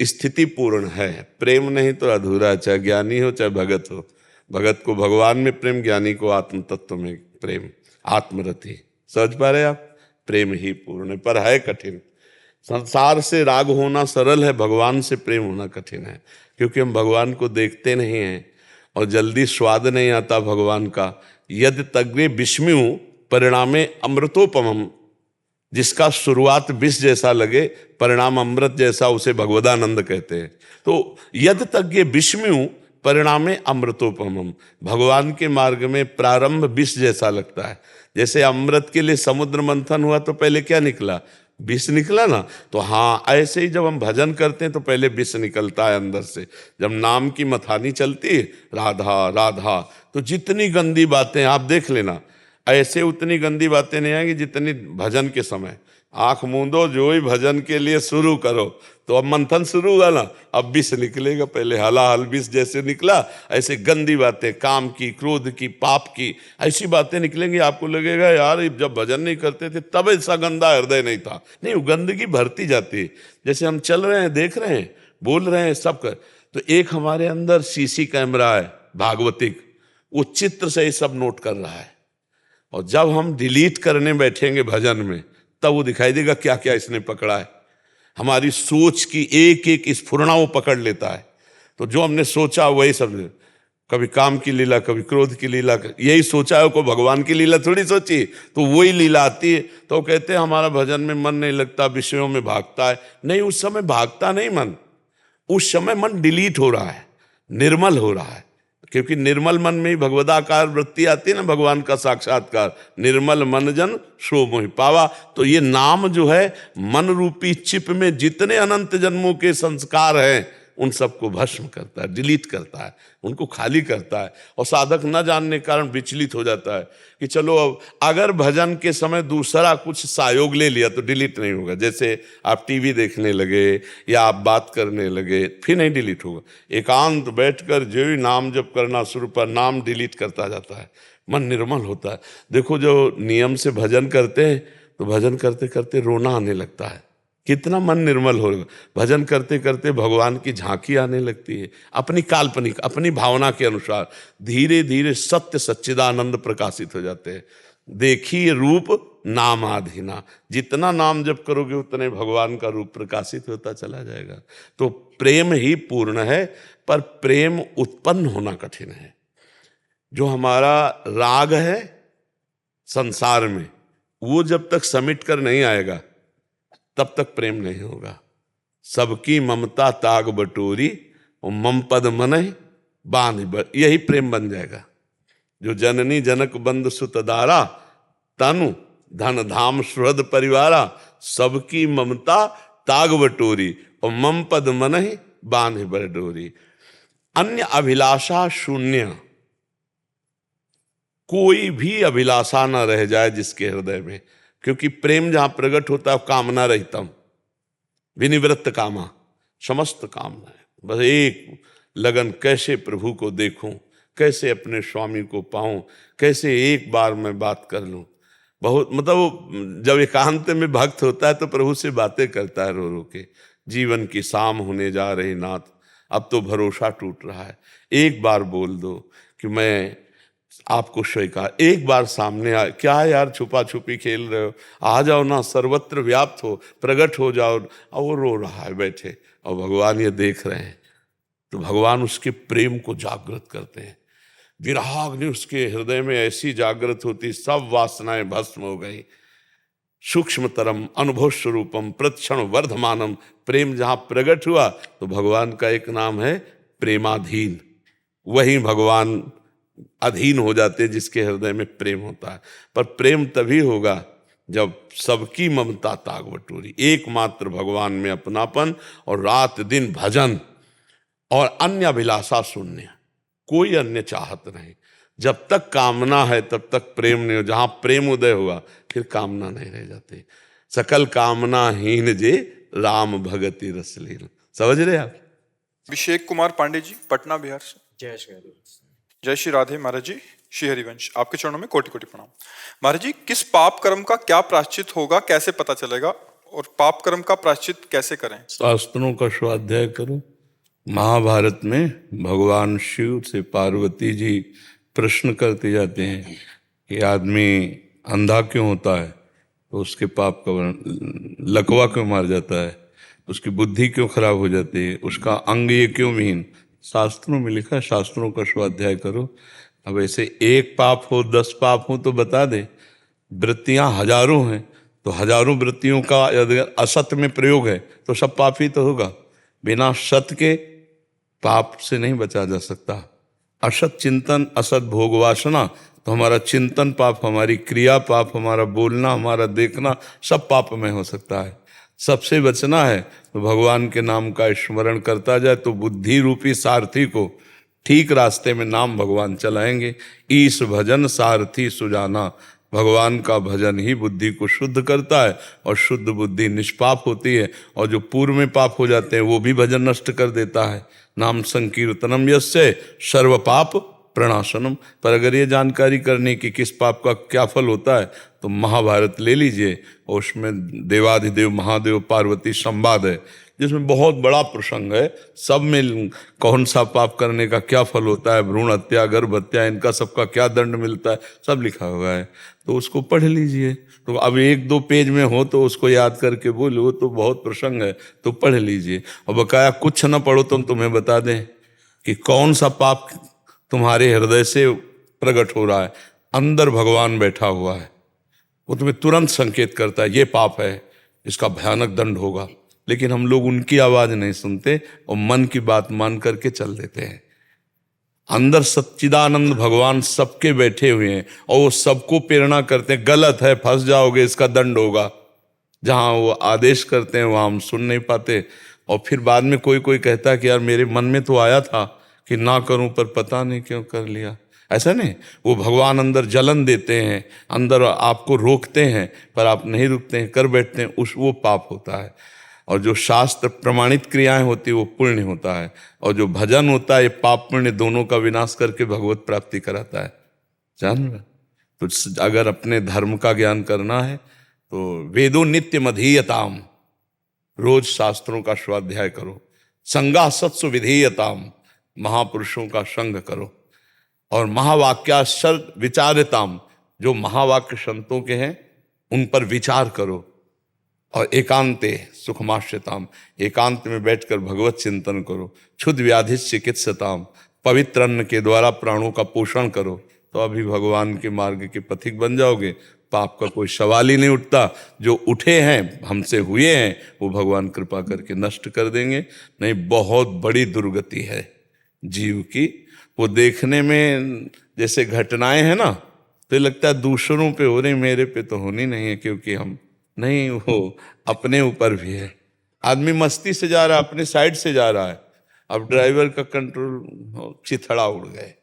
C: स्थिति पूर्ण है। प्रेम नहीं तो अधूरा है, चाहे ज्ञानी हो चाहे भगत हो। भगत को भगवान में प्रेम, ज्ञानी को आत्म तत्व में प्रेम, आत्मरति। समझ पा रहे आप? प्रेम ही पूर्ण, पर है कठिन। संसार से राग होना सरल है, भगवान से प्रेम होना कठिन है, क्योंकि हम भगवान को देखते नहीं हैं और जल्दी स्वाद नहीं आता भगवान का। यद तग्रे विस्मयु परिणामे अमृतोपमम, जिसका शुरुआत विष जैसा लगे परिणाम अमृत जैसा, उसे भगवदानंद कहते हैं। तो यद तग्गे विस्मयु परिणामे अमृतोपमम, भगवान के मार्ग में प्रारंभ विष जैसा लगता है। जैसे अमृत के लिए समुद्र मंथन हुआ तो पहले क्या निकला? विष निकला ना। तो हाँ, ऐसे ही जब हम भजन करते हैं तो पहले विष निकलता है अंदर से। जब नाम की मथानी चलती है, राधा राधा, तो जितनी गंदी बातें आप देख लेना, ऐसे उतनी गंदी बातें नहीं आएंगी जितनी भजन के समय। आंख मूंदो, जो ही भजन के लिए शुरू करो तो अब मंथन शुरू हुआ ना, अब विष निकलेगा। पहले हलाहल विष जैसे निकला, ऐसे गंदी बातें, काम की, क्रोध की, पाप की, ऐसी बातें निकलेंगी। आपको लगेगा यार जब भजन नहीं करते थे तब ऐसा गंदा हृदय नहीं था। नहीं, वो गंदगी भरती जाती है। जैसे हम चल रहे हैं, देख रहे हैं, बोल रहे हैं, सब कर, तो एक हमारे अंदर सीसी कैमरा है भागवतिक, वो चित्र से ही सब नोट कर रहा है। और जब हम डिलीट करने बैठेंगे भजन में, तब वो दिखाई देगा क्या क्या इसने पकड़ा है। हमारी सोच की एक एक स्फुरना वो पकड़ लेता है। तो जो हमने सोचा वही सब, कभी काम की लीला, कभी क्रोध की लीला, यही सोचा है। को भगवान की लीला थोड़ी सोची, तो वही लीला आती है। तो कहते हैं हमारा भजन में मन नहीं लगता, विषयों में भागता है। नहीं, उस समय भागता नहीं मन, उस समय मन डिलीट हो रहा है, निर्मल हो रहा है। क्योंकि निर्मल मन में ही भगवदाकार वृत्ति आती है ना, भगवान का साक्षात्कार। निर्मल मन जन सो मोहि पावा। तो ये नाम जो है, मन रूपी चिप में जितने अनंत जन्मों के संस्कार हैं उन सबको भस्म करता है, डिलीट करता है, उनको खाली करता है। और साधक न जानने के कारण विचलित हो जाता है कि चलो अब अगर भजन के समय दूसरा कुछ सहयोग ले लिया तो डिलीट नहीं होगा। जैसे आप टीवी देखने लगे या आप बात करने लगे, फिर नहीं डिलीट होगा। एकांत बैठकर जो ही नाम जप करना शुरू पर, नाम डिलीट करता जाता है, मन निर्मल होता है। देखो जो नियम से भजन करते हैं तो भजन करते करते रोना आने लगता है, कितना मन निर्मल होगा। भजन करते करते भगवान की झांकी आने लगती है, अपनी काल्पनिक, अपनी भावना के अनुसार। धीरे धीरे सत्य सच्चिदानंद प्रकाशित हो जाते हैं। देखिए रूप नामाधीना, जितना नाम जप करोगे उतने भगवान का रूप प्रकाशित होता चला जाएगा। तो प्रेम ही पूर्ण है, पर प्रेम उत्पन्न होना कठिन है। जो हमारा राग है संसार में, वो जब तक समिट कर नहीं आएगा तब तक प्रेम नहीं होगा। सबकी ममता ताग बटोरी और मम पद मन बांध, यही प्रेम बन जाएगा। जो जननी जनक बंद सुतदारा, तनु धन धाम सुहृद परिवारा, सबकी ममता ताग बटोरी और मम पद मन बांध बटोरी। अन्य अभिलाषा शून्य, कोई भी अभिलाषा न रह जाए जिसके हृदय में। क्योंकि प्रेम जहां प्रकट होता है कामना रहितम, विनिवृत्त कामा, समस्त कामना है। बस एक लगन, कैसे प्रभु को देखूं, कैसे अपने स्वामी को पाऊं, कैसे एक बार मैं बात कर लूं। बहुत मतलब जब एकांत में भक्त होता है तो प्रभु से बातें करता है रो रो के। जीवन की शाम होने जा रही नाथ, अब तो भरोसा टूट रहा है, एक बार बोल दो कि मैं आपको स्वीकार। एक बार सामने आ, क्या यार छुपा छुपी खेल रहे हो, आ जाओ ना, सर्वत्र व्याप्त हो, प्रकट हो जाओ। और वो रो रहा है बैठे और भगवान ये देख रहे हैं, तो भगवान उसके प्रेम को जागृत करते हैं। विराग्नि उसके हृदय में ऐसी जागृत होती, सब वासनाएं भस्म हो गई। सूक्ष्मतरम अनुभव स्वरूपम प्रतिक्षण वर्धमानम, प्रेम जहां प्रकट हुआ तो भगवान का एक नाम है प्रेमाधीन। वही भगवान अधीन हो जाते जिसके हृदय में प्रेम होता है। पर प्रेम तभी होगा जब सबकी ममता ताग बटोरी, एकमात्र भगवान में अपनापन और रात दिन भजन और अन्य अभिलाषा शून्य, कोई अन्य चाहत नहीं। जब तक कामना है तब तक प्रेम नहीं हो, जहां प्रेम उदय हुआ फिर कामना नहीं रह जाती। सकल कामना हीन जे राम भगति रसलीन। समझ रहे आप?
A: अभिषेक कुमार पांडे जी, पटना बिहार से। जय श्री राधे महाराज जी, श्री हरिवंश। आपके चरणों में कोटि कोटि प्रणाम। महाराज जी, किस पाप कर्म का क्या प्रायश्चित होगा, कैसे पता चलेगा, और पाप कर्म का प्रायश्चित कैसे करें?
C: शास्त्रों का स्वाध्याय करो। महाभारत में भगवान शिव से पार्वती जी प्रश्न करते जाते हैं कि आदमी अंधा क्यों होता है, तो उसके पाप का लकवा क्यों मार जाता है, उसकी बुद्धि क्यों खराब हो जाती है, उसका अंग ये क्यों विहीन। शास्त्रों में लिखा है, शास्त्रों का स्वाध्याय करो। अब ऐसे एक पाप हो 10 पाप हो तो बता दे, वृत्तियां हजारों हैं तो हजारों वृत्तियों का यदि असत में प्रयोग है तो सब पाप ही तो होगा। बिना सत के पाप से नहीं बचा जा सकता। असत चिंतन, असत भोग वासना, तो हमारा चिंतन पाप, हमारी क्रिया पाप, हमारा बोलना, हमारा देखना सब पाप में हो सकता है। सबसे बचना है तो भगवान के नाम का स्मरण करता जाए तो बुद्धि रूपी सारथी को ठीक रास्ते में नाम भगवान चलाएंगे। ईश भजन सारथी सुजाना, भगवान का भजन ही बुद्धि को शुद्ध करता है और शुद्ध बुद्धि निष्पाप होती है, और जो पूर्व में पाप हो जाते हैं वो भी भजन नष्ट कर देता है। नाम संकीर्तनम यस्य सर्व पाप प्रणाशनम। पर अगर ये जानकारी करने की किस पाप का क्या फल होता है तो महाभारत ले लीजिए, और उसमें देवाधिदेव महादेव पार्वती संवाद है जिसमें बहुत बड़ा प्रसंग है। सब में कौन सा पाप करने का क्या फल होता है, भ्रूण हत्या, गर्भ हत्या, इनका सबका क्या दंड मिलता है, सब लिखा हुआ है। तो उसको पढ़ लीजिए। तो अब 1-2 पेज में हो तो उसको याद करके बोलो, तो बहुत प्रसंग है तो पढ़ लीजिए। और बकाया कुछ न पढ़ो तो तुम्हें बता दें कि कौन सा पाप तुम्हारे हृदय से प्रकट हो रहा है। अंदर भगवान बैठा हुआ है, वो तुम्हें तुरंत संकेत करता है ये पाप है, इसका भयानक दंड होगा। लेकिन हम लोग उनकी आवाज नहीं सुनते और मन की बात मान करके चल देते हैं। अंदर सच्चिदानंद भगवान सबके बैठे हुए हैं और वो सबको प्रेरणा करते हैं, गलत है, फंस जाओगे, इसका दंड होगा। जहां वो आदेश करते हैं वहां हम सुन नहीं पाते, और फिर बाद में कोई कोई कहता है कि यार मेरे मन में तो आया था कि ना करूं पर पता नहीं क्यों कर लिया। ऐसा नहीं, वो भगवान अंदर जलन देते हैं, अंदर आपको रोकते हैं पर आप नहीं रुकते हैं, कर बैठते हैं, वो पाप होता है। और जो शास्त्र प्रमाणित क्रियाएं होती है वो पुण्य होता है, और जो भजन होता है ये पाप पुण्य दोनों का विनाश करके भगवत प्राप्ति कराता है। जान रहे? तो अगर अपने धर्म का ज्ञान करना है तो वेदो नित्य मधीयताम, रोज शास्त्रों का स्वाध्याय करो। संगा सत्सु विधेयताम, महापुरुषों का संग करो। और महावाक्याशर विचारताम, जो महावाक्य संतों के हैं उन पर विचार करो। और एकांते सुखमाश्यताम, एकांत में बैठकर भगवत चिंतन करो। क्षुद्ध व्याधि चिकित्सताम, पवित्र अन्न के द्वारा प्राणों का पोषण करो, तो अभी भगवान के मार्ग के पथिक बन जाओगे। पाप का कोई सवाल ही नहीं उठता। जो उठे हैं, हमसे हुए हैं, वो भगवान कृपा करके नष्ट कर देंगे। नहीं, बहुत बड़ी दुर्गति है जीव की। वो देखने में जैसे घटनाएं हैं ना, तो लगता है दूसरों पे हो रही, मेरे पे तो होनी नहीं है, क्योंकि हम नहीं, वो अपने ऊपर भी है। आदमी मस्ती से जा रहा है, अपने साइड से जा रहा है, अब ड्राइवर का कंट्रोल चिथड़ा उड़ गए,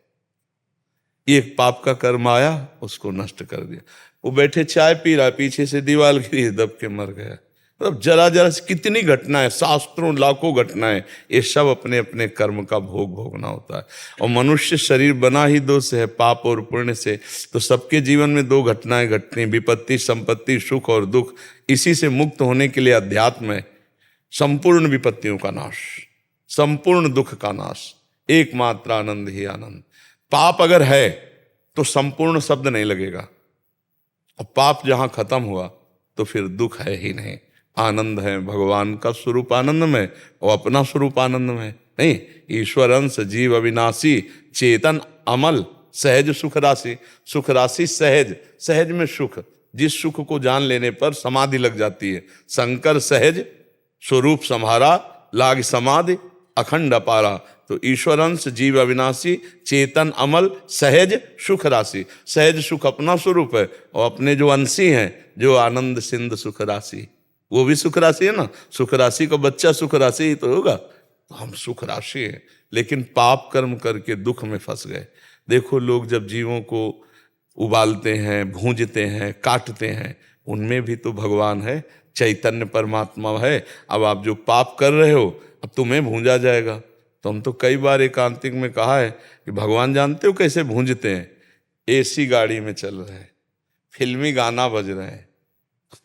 C: एक पाप का कर्म आया, उसको नष्ट कर दिया। वो बैठे चाय पी रहा, पीछे से दीवार गिरी, दब के मर गया। मतलब जरा जरा से कितनी घटनाएं, शास्त्रों लाखों घटनाएं, ये सब अपने अपने कर्म का भोग भोगना होता है। और मनुष्य शरीर बना ही दो से है, पाप और पुण्य से। तो सबके जीवन में 2 घटनाएं घटती, विपत्ति संपत्ति, सुख और दुख। इसी से मुक्त होने के लिए अध्यात्म है। संपूर्ण विपत्तियों का नाश, संपूर्ण दुख का नाश, एकमात्र आनंद ही आनंद। पाप अगर है तो संपूर्ण शब्द नहीं लगेगा, और पाप जहां खत्म हुआ तो फिर दुख है ही नहीं। आनंद है, भगवान का स्वरूप आनंद में और अपना स्वरूप आनंद में। नहीं, ईश्वर अंश जीव अविनाशी, चेतन अमल, सहज सुख राशि। सुख राशि सहज, सहज में सुख, जिस सुख को जान लेने पर समाधि लग जाती है। शंकर सहज स्वरूप संहारा, लाग समाधि अखंड अपारा। तो ईश्वर अंश जीव अविनाशी, चेतन अमल, सहज सुख राशि। सहज सुख अपना स्वरूप है, और अपने जो अंशी हैं, जो आनंद सिंध सुख राशि, वो भी सुख राशि है ना। सुख राशि का बच्चा सुख राशि ही तो होगा। तो हम सुख राशि हैं, लेकिन पाप कर्म करके दुख में फंस गए। देखो लोग जब जीवों को उबालते हैं, भूंजते हैं, काटते हैं, उनमें भी तो भगवान है, चैतन्य परमात्मा है। अब आप जो पाप कर रहे हो अब तुम्हें भूंजा जाएगा। तो हम तो कई बार एकांतिक में कहा है कि भगवान जानते हो कैसे भूंजते हैं? एसी गाड़ी में चल रहे हैं, फिल्मी गाना बज रहे हैं,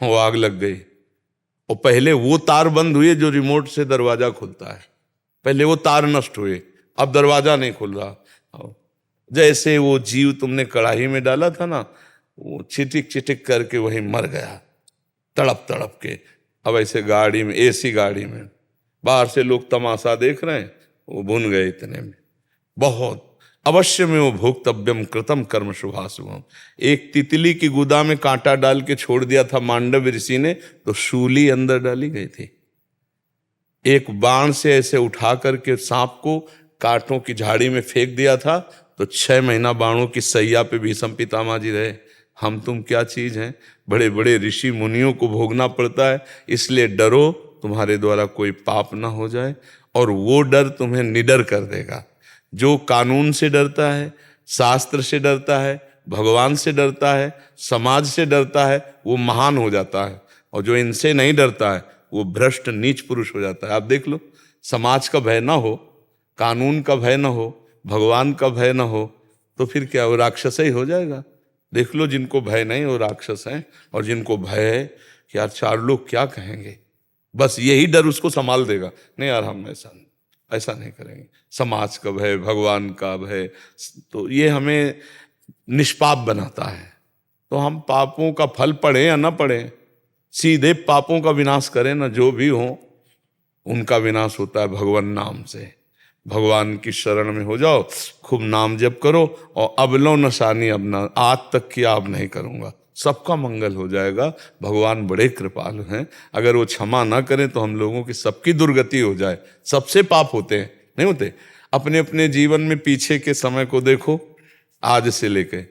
C: वो आग लग गई, और पहले वो तार बंद हुए जो रिमोट से दरवाजा खुलता है, पहले वो तार नष्ट हुए, अब दरवाजा नहीं खुल रहा। जैसे वो जीव तुमने कढ़ाई में डाला था ना, वो चिटिक चिटिक करके वहीं मर गया तड़प तड़प के। अब ऐसे गाड़ी में, एसी गाड़ी में, बाहर से लोग तमाशा देख रहे हैं, वो भुन गए इतने में। बहुत अवश्य में वो भोक्तव्यम कृतम कर्म शुभाशुभम। एक तितली की गुदा में कांटा डाल के छोड़ दिया था मांडव ऋषि ने, तो शूली अंदर डाली गई थी। एक बाण से ऐसे उठा करके सांप को कांटों की झाड़ी में फेंक दिया था, तो 6 महीना बाणों की सैया पे भीष्म पितामह जी रहे। हम तुम क्या चीज हैं? बड़े बड़े ऋषि मुनियों को भोगना पड़ता है। इसलिए डरो तुम्हारे द्वारा कोई पाप ना हो जाए, और वो डर तुम्हें निडर कर देगा। जो कानून से डरता है, शास्त्र से डरता है, भगवान से डरता है, समाज से डरता है, वो महान हो जाता है। और जो इनसे नहीं डरता है वो भ्रष्ट नीच पुरुष हो जाता है। आप देख लो, समाज का भय ना हो, कानून का भय ना हो, भगवान का भय ना हो, तो फिर क्या, वो राक्षस ही हो जाएगा। देख लो, जिनको भय नहीं वो राक्षस हैं, और जिनको भय है कि यार 4 लोग क्या कहेंगे, बस यही डर उसको संभाल देगा। नहीं यार, हम ऐसा नहीं करेंगे। समाज का भय, भगवान का भय, तो ये हमें निष्पाप बनाता है। तो हम पापों का फल पड़े या ना पड़े, सीधे पापों का विनाश करें ना, जो भी हो उनका विनाश होता है भगवान नाम से। भगवान की शरण में हो जाओ, खूब नाम जप करो, और अब लो नशानी, अब ना, आज तक किया अब नहीं करूंगा, सबका मंगल हो जाएगा। भगवान बड़े कृपालु हैं। अगर वो क्षमा ना करें तो हम लोगों की सबकी दुर्गति हो जाए। सबसे पाप होते हैं, नहीं होते? अपने अपने जीवन में पीछे के समय को देखो, आज से लेके,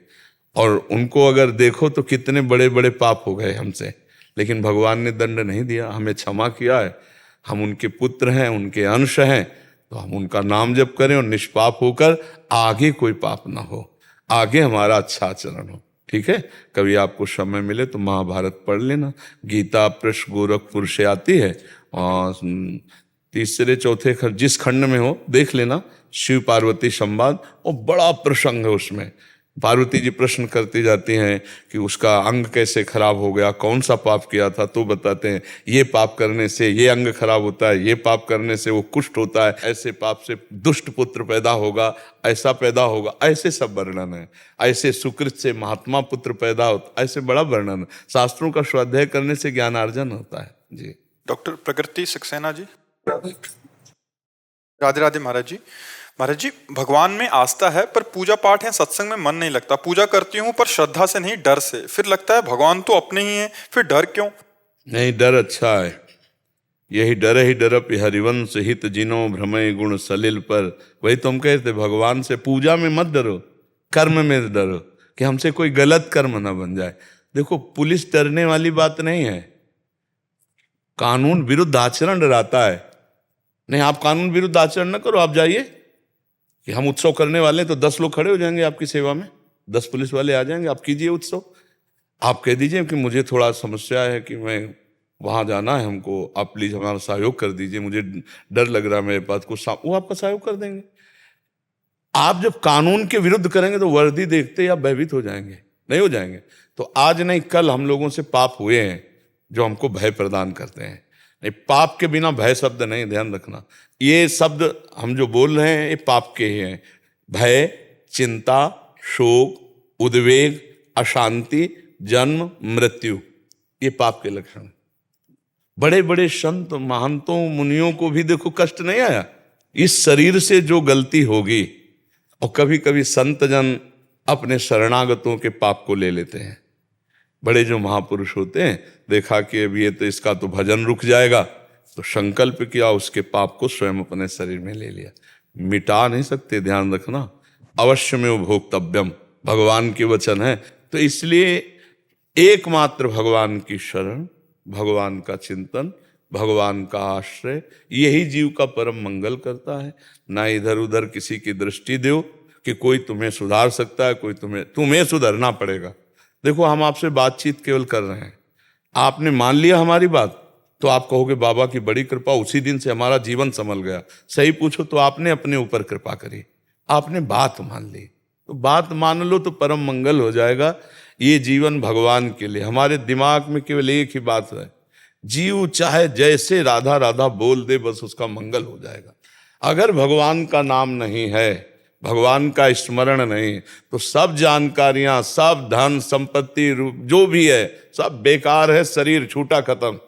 C: और उनको अगर देखो तो कितने बड़े बड़े पाप हो गए हमसे, लेकिन भगवान ने दंड नहीं दिया, हमें क्षमा किया है। हम उनके पुत्र हैं, उनके अंश हैं, तो हम उनका नाम जप करें और निष्पाप होकर आगे कोई पाप ना हो, आगे हमारा अच्छा आचरण हो। ठीक है, कभी आपको समय मिले तो महाभारत पढ़ लेना। गीता पृष्ठ गोरखपुर से आती है, और 3-4 खंड जिस खंड में हो देख लेना, शिव पार्वती संवाद, और बड़ा प्रसंग है उसमें। पार्वती जी प्रश्न करती जाती हैं कि उसका अंग कैसे खराब हो गया, कौन सा पाप किया था, तो बताते हैं ये पाप करने से ये अंग खराब होता है, ये पाप करने से वो कुष्ठ होता है, ऐसे पाप से दुष्ट पुत्र पैदा होगा, ऐसा पैदा होगा, ऐसे सब वर्णन है। ऐसे सुकृत से महात्मा पुत्र पैदा होता, ऐसे बड़ा वर्णन है। शास्त्रों का स्वाध्याय करने से ज्ञानार्जन होता है। जी।
A: डॉक्टर प्रकृति सक्सेना जी, राधे राधे। महाराज जी, महाराज जी, भगवान में आस्था है पर पूजा पाठ है, सत्संग में मन नहीं लगता। पूजा करती हूँ पर श्रद्धा से नहीं, डर से। फिर लगता है भगवान तो अपने ही हैं, फिर डर क्यों?
C: नहीं, डर अच्छा है। यही डर ही डरप हरिवंश हित जिनो भ्रमय गुण सलिल पर। वही तुम कहते, भगवान से पूजा में मत डरो, कर्म में डरो कि हमसे कोई गलत कर्म ना बन जाए। देखो, पुलिस डरने वाली बात नहीं है, कानून विरुद्ध आचरण डराता है। नहीं, आप कानून विरुद्ध आचरण न करो, आप जाइए कि हम उत्सव करने वाले हैं तो 10 लोग खड़े हो जाएंगे आपकी सेवा में, 10 पुलिस वाले आ जाएंगे, आप कीजिए उत्सव। आप कह दीजिए कि मुझे थोड़ा समस्या है कि मैं वहाँ जाना है हमको, आप प्लीज हमारा सहयोग कर दीजिए, मुझे डर लग रहा है मेरे पास कुछ, वो आपका सहयोग कर देंगे। आप जब कानून के विरुद्ध करेंगे तो वर्दी देखते आप भयभीत हो जाएंगे, नहीं हो जाएंगे? तो आज नहीं कल हम लोगों से पाप हुए हैं जो हमको भय प्रदान करते हैं। नहीं, पाप के बिना भय शब्द नहीं, ध्यान रखना। ये शब्द हम जो बोल रहे हैं ये पाप के ही हैं। भय, चिंता, शोक, उद्वेग, अशांति, जन्म, मृत्यु, ये पाप के लक्षण। बड़े बड़े संत महंतों मुनियों को भी देखो कष्ट नहीं आया। इस शरीर से जो गलती होगी, और कभी कभी संत जन अपने शरणागतों के पाप को ले लेते हैं। बड़े जो महापुरुष होते हैं, देखा कि अब ये तो इसका तो भजन रुक जाएगा, तो संकल्प किया, उसके पाप को स्वयं अपने शरीर में ले लिया। मिटा नहीं सकते, ध्यान रखना। अवश्य में वो भोक्तव्यम, भगवान के वचन है। तो इसलिए एकमात्र भगवान की शरण, भगवान का चिंतन, भगवान का आश्रय, यही जीव का परम मंगल करता है। ना इधर उधर किसी की दृष्टि दो कि कोई तुम्हें सुधार सकता है, कोई तुम्हें सुधरना पड़ेगा। देखो, हम आपसे बातचीत केवल कर रहे हैं, आपने मान लिया हमारी बात तो आप कहोगे बाबा की बड़ी कृपा, उसी दिन से हमारा जीवन संभल गया। सही पूछो तो आपने अपने ऊपर कृपा करी, आपने बात मान ली, तो बात मान लो तो परम मंगल हो जाएगा। ये जीवन भगवान के लिए, हमारे दिमाग में केवल एक ही बात है, जीव चाहे जैसे राधा राधा बोल दे, बस उसका मंगल हो जाएगा। अगर भगवान का नाम नहीं है, भगवान का स्मरण नहीं, तो सब जानकारियां, सब धन संपत्ति जो भी है सब बेकार है, शरीर छूटा खत्म।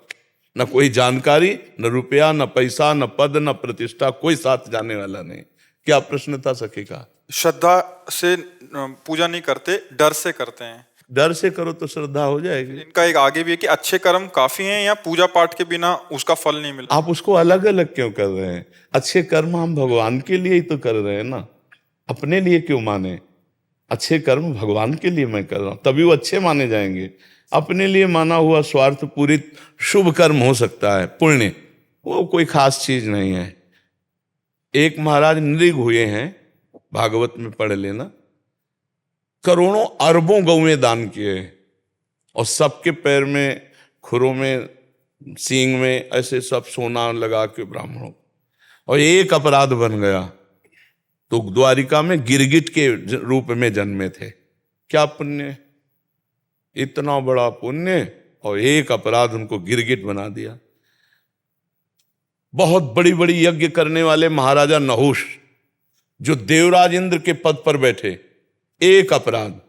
C: न कोई जानकारी, न रुपया, न पैसा, न पद, न प्रतिष्ठा, कोई साथ जाने वाला नहीं। क्या प्रश्न था सखी का?
A: श्रद्धा से पूजा नहीं करते, डर से करते हैं।
C: डर से करो तो श्रद्धा हो जाएगी।
A: इनका एक आगे भी है कि अच्छे कर्म काफी हैं या पूजा पाठ के बिना उसका फल नहीं मिलता।
C: आप उसको अलग अलग क्यों कर रहे हैं? अच्छे कर्म हम भगवान के लिए ही तो कर रहे हैं ना, अपने लिए क्यों माने? अच्छे कर्म भगवान के लिए मैं कर रहा हूं, तभी वो अच्छे माने जाएंगे। अपने लिए माना हुआ स्वार्थ पूरित शुभ कर्म हो सकता है, पुण्य, वो कोई खास चीज नहीं है। एक महाराज नृग हुए हैं, भागवत में पढ़ लेना, करोड़ों अरबों गौएं दान किए और सबके पैर में, खुरों में, सींग में ऐसे सब सोना लगा के ब्राह्मणों, और एक अपराध बन गया तो द्वारिका में गिरगिट के रूप में जन्मे थे। क्या पुण्य, इतना बड़ा पुण्य, और एक अपराध उनको गिरगिट बना दिया। बहुत बड़ी बड़ी यज्ञ करने वाले महाराजा नहुष, जो देवराज इंद्र के पद पर बैठे, एक अपराध,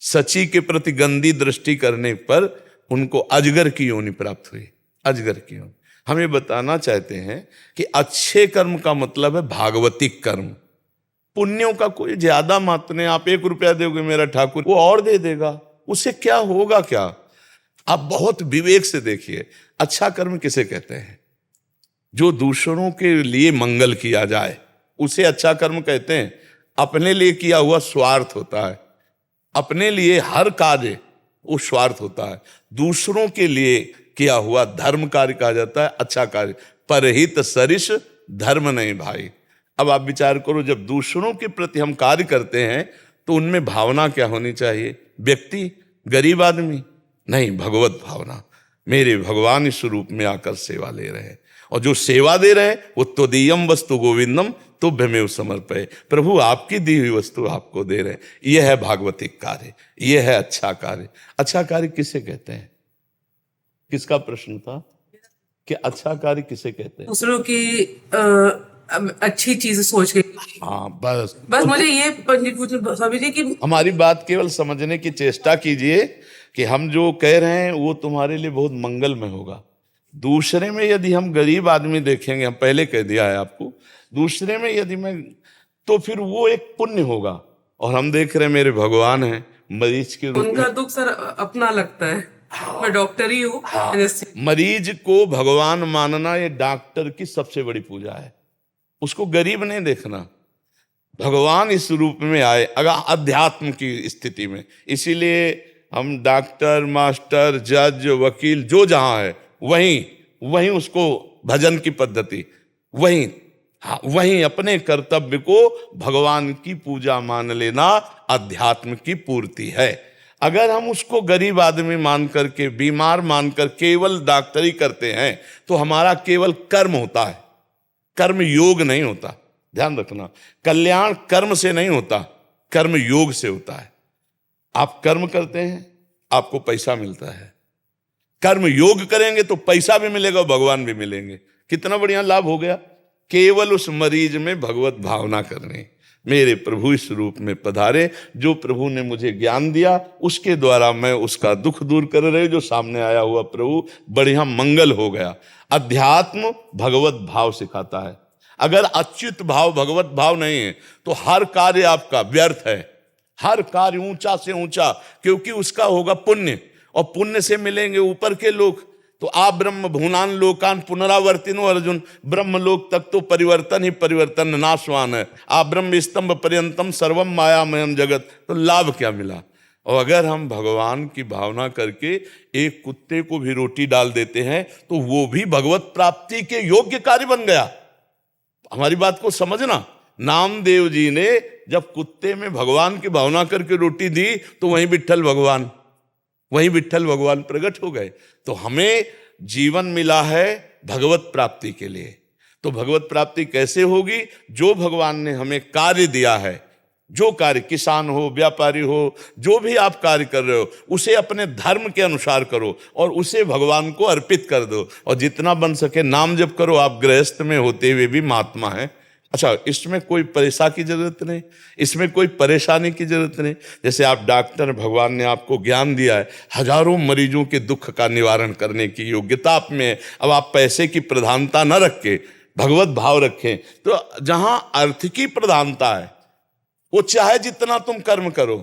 C: सची के प्रति गंदी दृष्टि करने पर उनको अजगर की योनि प्राप्त हुई। अजगर की योनि। हम ये बताना चाहते हैं कि अच्छे कर्म का मतलब है भागवतिक कर्म। पुण्यों का कोई ज्यादा महत्व नहीं। आप 1 रुपया दोगे मेरा ठाकुर, वो और दे देगा, उससे क्या होगा? क्या आप बहुत विवेक से देखिए, अच्छा कर्म किसे कहते हैं? जो दूसरों के लिए मंगल किया जाए उसे अच्छा कर्म कहते हैं। अपने लिए किया हुआ स्वार्थ होता है, अपने लिए हर कार्य वो स्वार्थ होता है। दूसरों के लिए किया हुआ धर्म कार्य कहा जाता है अच्छा कार्य। परहित सरिष धर्म नहीं भाई। अब आप विचार करो, जब दूसरों के प्रति हम कार्य करते हैं तो उनमें भावना क्या होनी चाहिए? व्यक्ति, गरीब आदमी नहीं, भगवत भावना। मेरे भगवान इस रूप में आकर सेवा ले रहे हैं, और जो सेवा दे रहे हैं वो त्वदीयम वस्तु गोविंदम तुभ्यमेव समर्पये। प्रभु आपकी दी हुई वस्तु आपको दे रहे हैं। यह है भागवतिक कार्य, यह है अच्छा कार्य। अच्छा कार्य किसे कहते हैं? किसका प्रश्न था कि अच्छा कार्य किसे कहते हैं?
F: दूसरों की अच्छी चीज सोच के।
C: हाँ, बस
F: मुझे ये पंडित पूछना, स्वामी जी, कि
C: हमारी बात केवल समझने की चेष्टा कीजिए कि हम जो कह रहे हैं वो तुम्हारे लिए बहुत मंगल में होगा। दूसरे में यदि हम गरीब आदमी देखेंगे, हम पहले कह दिया है आपको, दूसरे में यदि मैं, तो फिर वो एक पुण्य होगा। और हम देख रहे हैं मेरे भगवान हैं, मरीज के रूप
F: उनका
C: में।
F: दुख सर अपना लगता है। मैं डॉक्टर ही हूँ।
C: मरीज को भगवान मानना ये डॉक्टर की सबसे बड़ी पूजा है। उसको गरीब नहीं देखना। भगवान इस रूप में आए अगर अध्यात्म की स्थिति में, इसीलिए हम डॉक्टर, मास्टर, जज, वकील जो जहां है वहीं उसको भजन की पद्धति, वहीं अपने कर्तव्य को भगवान की पूजा मान लेना अध्यात्म की पूर्ति है। अगर हम उसको गरीब आदमी मान करके, बीमार मानकर केवल डॉक्टरी करते हैं तो हमारा केवल कर्म होता है, कर्म योग नहीं होता। ध्यान रखना, कल्याण कर्म से नहीं होता, कर्म योग से होता है। आप कर्म करते हैं, आपको पैसा मिलता है। कर्म योग करेंगे तो पैसा भी मिलेगा और भगवान भी मिलेंगे। कितना बढ़िया लाभ हो गया। केवल उस मरीज में भगवत भावना करनी। मेरे प्रभु इस रूप में पधारे, जो प्रभु ने मुझे ज्ञान दिया उसके द्वारा मैं उसका दुख दूर कर रहे। जो सामने आया हुआ प्रभु बढ़िया मंगल हो गया। अध्यात्म भगवत भाव सिखाता है। अगर अच्युत भाव, भगवत भाव नहीं है तो हर कार्य आपका व्यर्थ है। हर कार्य ऊंचा से ऊंचा, क्योंकि उसका होगा पुण्य, और पुण्य से मिलेंगे ऊपर के लोग। तो आ ब्रह्म भूनान लोकान पुनरावर्तिनो अर्जुन, ब्रह्म लोक तक तो परिवर्तन ही परिवर्तन नाशवान है। आ ब्रह्म स्तंभ पर्यंतम सर्वम मायामयम जगत। तो लाभ क्या मिला? और अगर हम भगवान की भावना करके एक कुत्ते को भी रोटी डाल देते हैं तो वो भी भगवत प्राप्ति के योग्य कार्य बन गया। हमारी बात को समझना। नामदेव जी ने जब कुत्ते में भगवान की भावना करके रोटी दी तो वहीं विट्ठल भगवान प्रकट हो गए। तो हमें जीवन मिला है भगवत प्राप्ति के लिए। तो भगवत प्राप्ति कैसे होगी? जो भगवान ने हमें कार्य दिया है, जो कार्य, किसान हो, व्यापारी हो, जो भी आप कार्य कर रहे हो, उसे अपने धर्म के अनुसार करो और उसे भगवान को अर्पित कर दो। और जितना बन सके नाम जप करो। आप गृहस्थ में होते हुए भी महात्मा हैं। अच्छा, इसमें कोई परेशानी की जरूरत नहीं, इसमें कोई परेशानी की जरूरत नहीं। जैसे आप डॉक्टर, भगवान ने आपको ज्ञान दिया है, हजारों मरीजों के दुख का निवारण करने की योग्यता आप में है। अब आप पैसे की प्रधानता न रख के भगवत भाव रखें। तो जहां अर्थ की प्रधानता है, वो चाहे जितना तुम कर्म करो,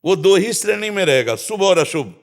C: वो दो ही श्रेणी में रहेगा, शुभ और अशुभ।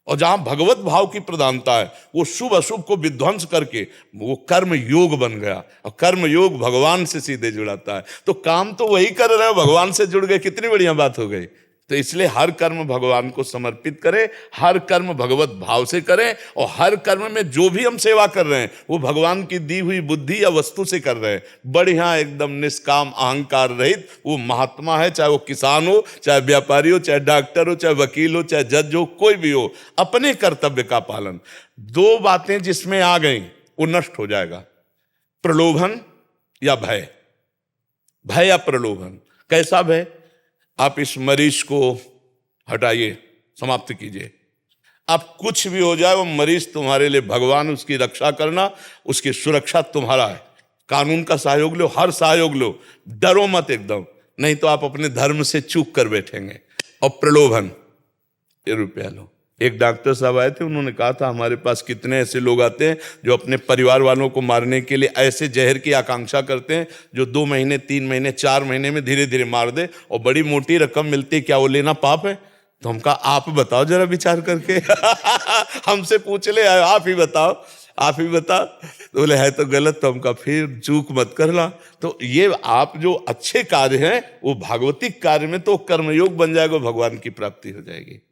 C: और जहां भगवत भाव की प्रधानता है, वो शुभ अशुभ को विध्वंस करके वो कर्म योग बन गया। और कर्म योग भगवान से सीधे जुड़ाता है। तो काम तो वही कर रहे हो, भगवान से जुड़ गए, कितनी बढ़िया बात हो गई। तो इसलिए हर कर्म भगवान को समर्पित करें, हर कर्म भगवत भाव से करें। और हर कर्म में जो भी हम सेवा कर रहे हैं वो भगवान की दी हुई बुद्धि या वस्तु से कर रहे हैं। बढ़िया, एकदम निष्काम, अहंकार रहित वो महात्मा है। चाहे वो किसान हो, चाहे व्यापारी हो, चाहे डॉक्टर हो, चाहे वकील हो, चाहे जज हो, कोई भी हो, अपने कर्तव्य का पालन। दो बातें जिसमें आ गई वो नष्ट हो जाएगा, प्रलोभन या भय। भय या प्रलोभन। कैसा भय? आप इस मरीज को हटाइए, समाप्त कीजिए। अब कुछ भी हो जाए, वो मरीज तुम्हारे लिए भगवान, उसकी रक्षा करना, उसकी सुरक्षा तुम्हारा है। कानून का सहयोग लो, हर सहयोग लो, डरो मत एकदम, नहीं तो आप अपने धर्म से चूक कर बैठेंगे। और प्रलोभन, ये रुपया लो। एक डॉक्टर साहब आए थे, उन्होंने कहा था हमारे पास कितने ऐसे लोग आते हैं जो अपने परिवार वालों को मारने के लिए ऐसे जहर की आकांक्षा करते हैं जो 2 महीने, 3 महीने, 4 महीने में धीरे धीरे मार दे, और बड़ी मोटी रकम मिलती है। क्या वो लेना पाप है? तो हम कहा आप बताओ जरा विचार करके। हमसे पूछ ले, आप ही बताओ, आप ही बताओ। तो बोले है तो गलत। तो हम कहा फिर चूक मत करना। तो ये आप जो अच्छे कार्य हैं वो भागवतिक कार्य में तो कर्मयोग बन जाएगा, भगवान की प्राप्ति हो जाएगी।